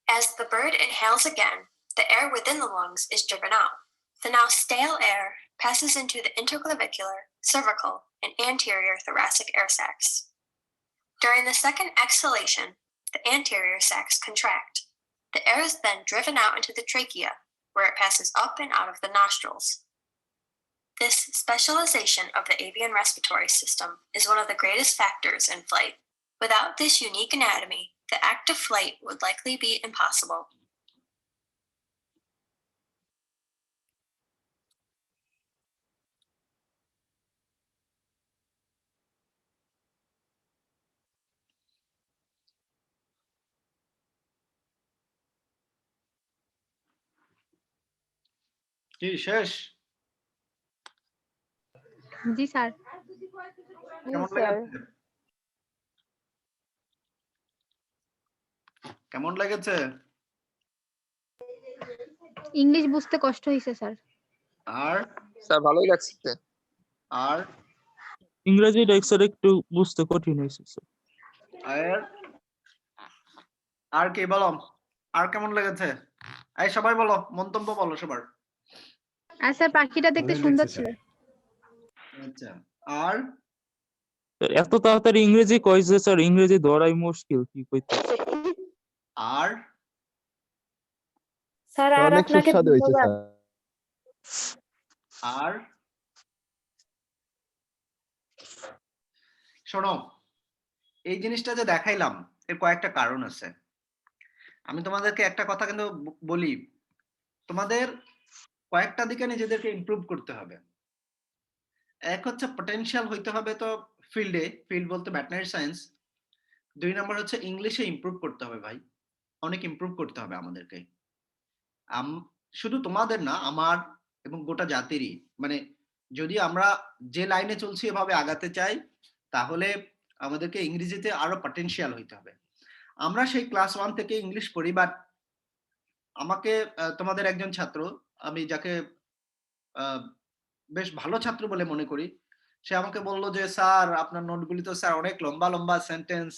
As the bird inhales again, the air within the lungs is driven out. The now stale air passes into the interclavicular, cervical, and anterior thoracic air sacs. During the second exhalation, the anterior sacs contract. The air is then driven out into the trachea, where it passes up and out of the nostrils. This specialization of the avian respiratory system is one of the greatest factors in flight. Without this unique anatomy, the act of flight would likely be impossible. কি শেষ? জি sir. কেমন sir লেগেছে? কেমন লেগেছে? English বুঝতে কষ্ট হইছে sir. আর sir ভালোই লাগছে। আর ইংরেজিটা স্যার একটু বুঝতে কঠিন হয়েছে স্যার। আর কি বলো? আর কেমন লেগেছে? এই সবাই বলো, মন্তব্য বলো সবার। আর স্যার পাখিটা দেখতে সুন্দর ছিল। আচ্ছা, আর স্যার এত তাড়াতাড়ি ইংরেজি কইছে স্যার, ইংরেজি ধরাই মুশকিল কি কইতে। আর স্যার আর অনেক আপনাকে সুস্বাদু হয়েছে ধন্যবাদ। স্যার। আর শোনো, এই জিনিসটা যে দেখাইলাম এর কয়েকটা কারণ আছে। আমি তোমাদেরকে একটা কথা কিন্তু বলি, তোমাদের কয়েকটা দিকে নিজেদেরকে ইমপ্রুভ করতে হবে। এক হচ্ছে পটেনশিয়াল হইতে হবে তো ফিল্ডে, ফিল্ড বলতে ভেটেরিনারি সায়েন্স। 2 নম্বর হচ্ছে ইংলিশে ইমপ্রুভ করতে হবে ভাই, অনেক ইমপ্রুভ করতে হবে আমাদেরকে। শুধু তোমাদের না, আমার এবং গোটা জাতিরই। মানে যদি আমরা যে লাইনে চলছি এভাবে আগাতে চাই, তাহলে আমাদেরকে ইংরেজিতে আরো পটেনশিয়াল হইতে হবে। আমরা সেই ক্লাস 1 থেকে ইংলিশ পড়ি, বাট আমাকে তোমাদের একজন ছাত্র, আমি যাকে বেশ ভালো ছাত্র বলে মনে করি, সে আমাকে বলল যে স্যার আপনার নোটগুলি তো স্যার অনেক লম্বা লম্বা সেন্টেন্স।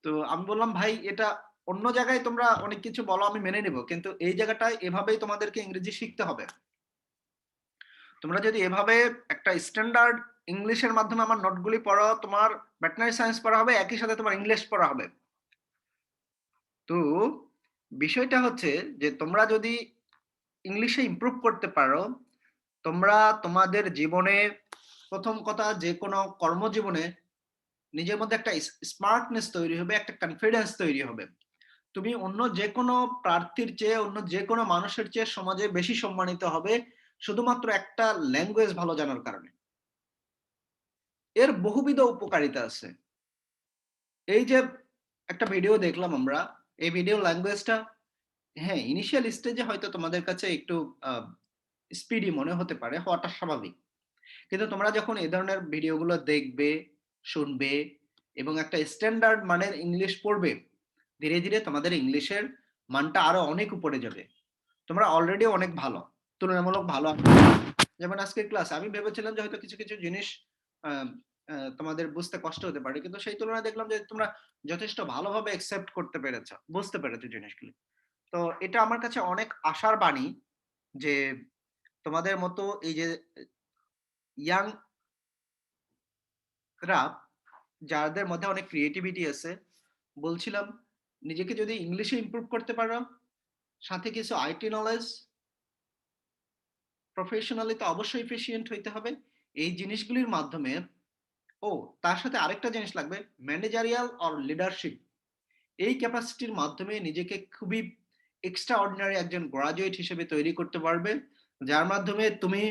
তো আমি বললাম ভাই এটা অন্য জায়গায় তোমরা অনেক কিছু বলো আমি মেনে নেব, কিন্তু এই জায়গাটায় এভাবেই তোমাদেরকে ইংরেজি শিখতে হবে। তোমরা যদি এভাবে একটা স্ট্যান্ডার্ড ইংলিশের মাধ্যমে আমার নোটগুলি পড়ো, তোমার ভেটেরিনারি সায়েন্স পড়া হবে, একই সাথে তোমার ইংলিশ পড়া হবে। তো বিষয়টা হচ্ছে যে তোমরা যদি ইংলিশে ইমপ্রুভ করতে পারো, তোমরা তোমাদের জীবনে প্রথম কথা যে কোনো কর্মজীবনে নিজের মধ্যে একটা স্মার্টনেস তৈরি হবে, একটা কনফিডেন্স তৈরি হবে। তুমি অন্য যে কোনো প্রার্থীর চেয়ে, অন্য যে কোনো মানুষের চেয়ে সমাজে বেশি সম্মানিত হবে শুধুমাত্র একটা ল্যাঙ্গুয়েজ ভালো জানার কারণে। এর বহুবিধ উপকারিতা আছে। এই যে একটা ভিডিও দেখলাম আমরা, এই ভিডিও ল্যাঙ্গুয়েজটা হ্যাঁ ইনিশিয়াল স্টেজে হয়তো তোমাদের কাছে একটু স্পিডি মনে হতে পারে, হওয়াটা স্বাভাবিক। কিন্তু তোমরা যখন এই ধরনের ভিডিওগুলো দেখবে, শুনবে এবং একটা স্ট্যান্ডার্ড মানের ইংলিশ পড়বে, ধীরে ধীরে তোমাদের ইংলিশের মানটা আরো অনেক উপরে যাবে। তোমরা অলরেডি অনেক ভালো, তুলনামূলক ভালো। যেমন আজকের ক্লাস আমি ভেবেছিলাম যে হয়তো কিছু কিছু জিনিস তোমাদের বুঝতে কষ্ট হতে পারে, কিন্তু সেই তুলনায় দেখলাম যে তোমরা যথেষ্ট ভালোভাবে অ্যাকসেপ্ট করতে পেরেছো, বুঝতে পেরেছো জিনিসগুলি। তো এটা আমার কাছে অনেক আশার বাণী যে তোমাদের মতো এই যে ইয়াং রা যাদের মধ্যে অনেক ক্রিয়েটিভিটি আছে, বলছিলাম নিজেকে যদি ইংলিশে ইমপ্রুভ করতে পারো, সাথে কিছু আইটি নলেজ, প্রফেশনালি তো অবশ্যই এফিশিয়েন্ট হইতে হবে। এই জিনিসগুলির মাধ্যমে তার সাথে আরেকটা জিনিস লাগবে, ম্যানেজারিয়াল অর লিডারশিপ। এই ক্যাপাসিটির মাধ্যমে নিজেকে খুবই এক্সট্রা অর্ডিনারি একজন গ্রাজুয়েট হিসেবে তৈরি করতে পারবে, যার মাধ্যমে তুমি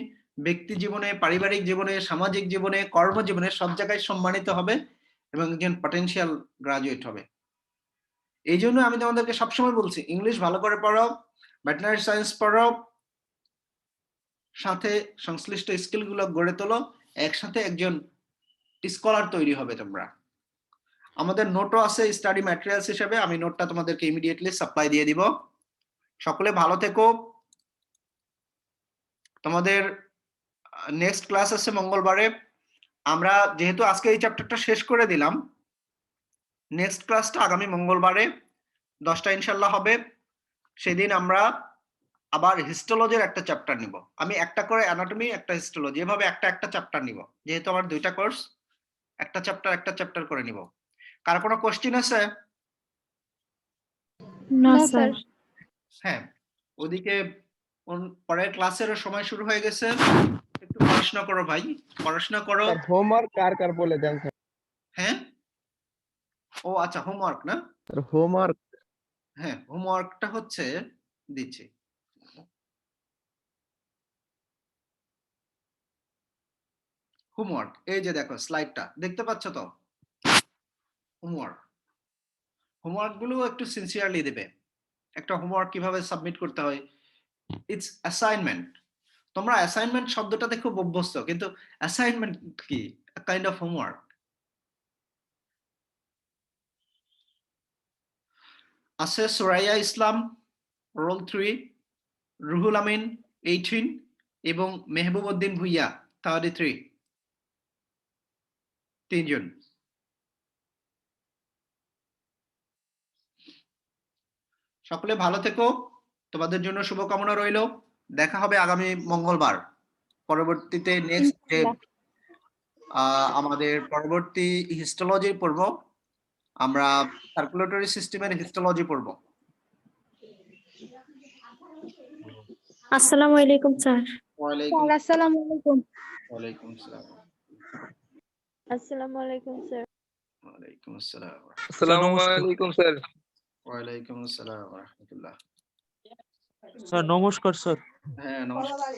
ব্যক্তি জীবনে, পারিবারিক জীবনে, সামাজিক জীবনে, কর্মজীবনে সব জায়গায় সম্মানিত হবে এবং একজন পটেনশিয়াল গ্রাজুয়েট হবে। এই জন্য আমি তোমাদেরকে সবসময় বলছি, ইংলিশ ভালো করে পড়ো, ভেটেরিনারি সায়েন্স পড়ো, সাথে সংশ্লিষ্ট স্কিলগুলো গড়ে তোলো, একসাথে একজন স্কলার তৈরি হবে তোমরা। আমাদের নোটও আছে স্টাডি ম্যাটেরিয়ালস হিসেবে, আমি নোটটা তোমাদেরকে ইমিডিয়েটলি সাপ্লাই দিয়ে দিব। সকলে ভালো থেকো। তোমাদের নেক্সট ক্লাস আছে মঙ্গলবারে। আমরা যেহেতু আজকে এই চ্যাপ্টারটা শেষ করে দিলাম, নেক্সট ক্লাসটা আগামী মঙ্গলবারে 10টা ইনশাল্লাহ হবে। সেদিন আমরা আবার হিস্টোলজির একটা চ্যাপ্টার নিব। আমি একটা করে অ্যানাটমি, একটা হিস্টোলজি, এভাবে একটা চ্যাপ্টার নিব। যেহেতু আমার 2টা কোর্স, একটা চ্যাপ্টার করে নিব। কার কোনো কোশ্চেন আছে? না না স্যার। স্যার। হ্যাঁ, ওদিকে পরের ক্লাসেরও সময় শুরু হয়ে গেছে, একটু পড়াশোনা করো ভাই, পড়াশোনা করো। স্যার হোমওয়ার্ক কার বলে দেন স্যার। হ্যাঁ, আচ্ছা, হোমওয়ার্ক না? স্যার হোমওয়ার্ক হ্যাঁ, হোমওয়ার্কটা হচ্ছে দিচ্ছি। হোমওয়ার্ক এই যে দেখো, স্লাইডটা দেখতে পাচ্ছ তো? হোমওয়ার্ক গুলো একটু সিনসিয়ারলি দেবে। একটা হোমওয়ার্ক কিভাবে সাবমিট করতে হয়, ইটস অ্যাসাইনমেন্ট। তোমরা অ্যাসাইনমেন্ট শব্দটাতে খুব অভ্যস্ত, কিন্তু অ্যাসাইনমেন্ট কি? Kind of homework. আছে সুরাইয়া ইসলাম রোল 3, রুহুল আমিন 18 এবং মেহবুব উদ্দিন ভুইয়া 33, 3 জন। সকলে ভালো থেকো, তোমাদের জন্য শুভকামনা রইল। দেখা হবে আগামী মঙ্গলবার। পরবর্তীতে নেক্সট যে আমাদের পরবর্তী হিস্টোলজি পড়ব, আমরা সার্কুলেটরি সিস্টেমের হিস্টোলজি পড়ব। আসসালামু আলাইকুম স্যার। ওয়ালাইকুম আসসালামু আলাইকুম। ওয়ালাইকুম আসসালাম। আসসালামু আলাইকুম স্যার। ওয়ালাইকুম আসসালাম। আসসালামু আলাইকুম স্যার। ওয়ালাইকুম আসসালাম ওয়া রাহমাতুল্লাহ। স্যার নমস্কার স্যার। হ্যাঁ, নমস্কার।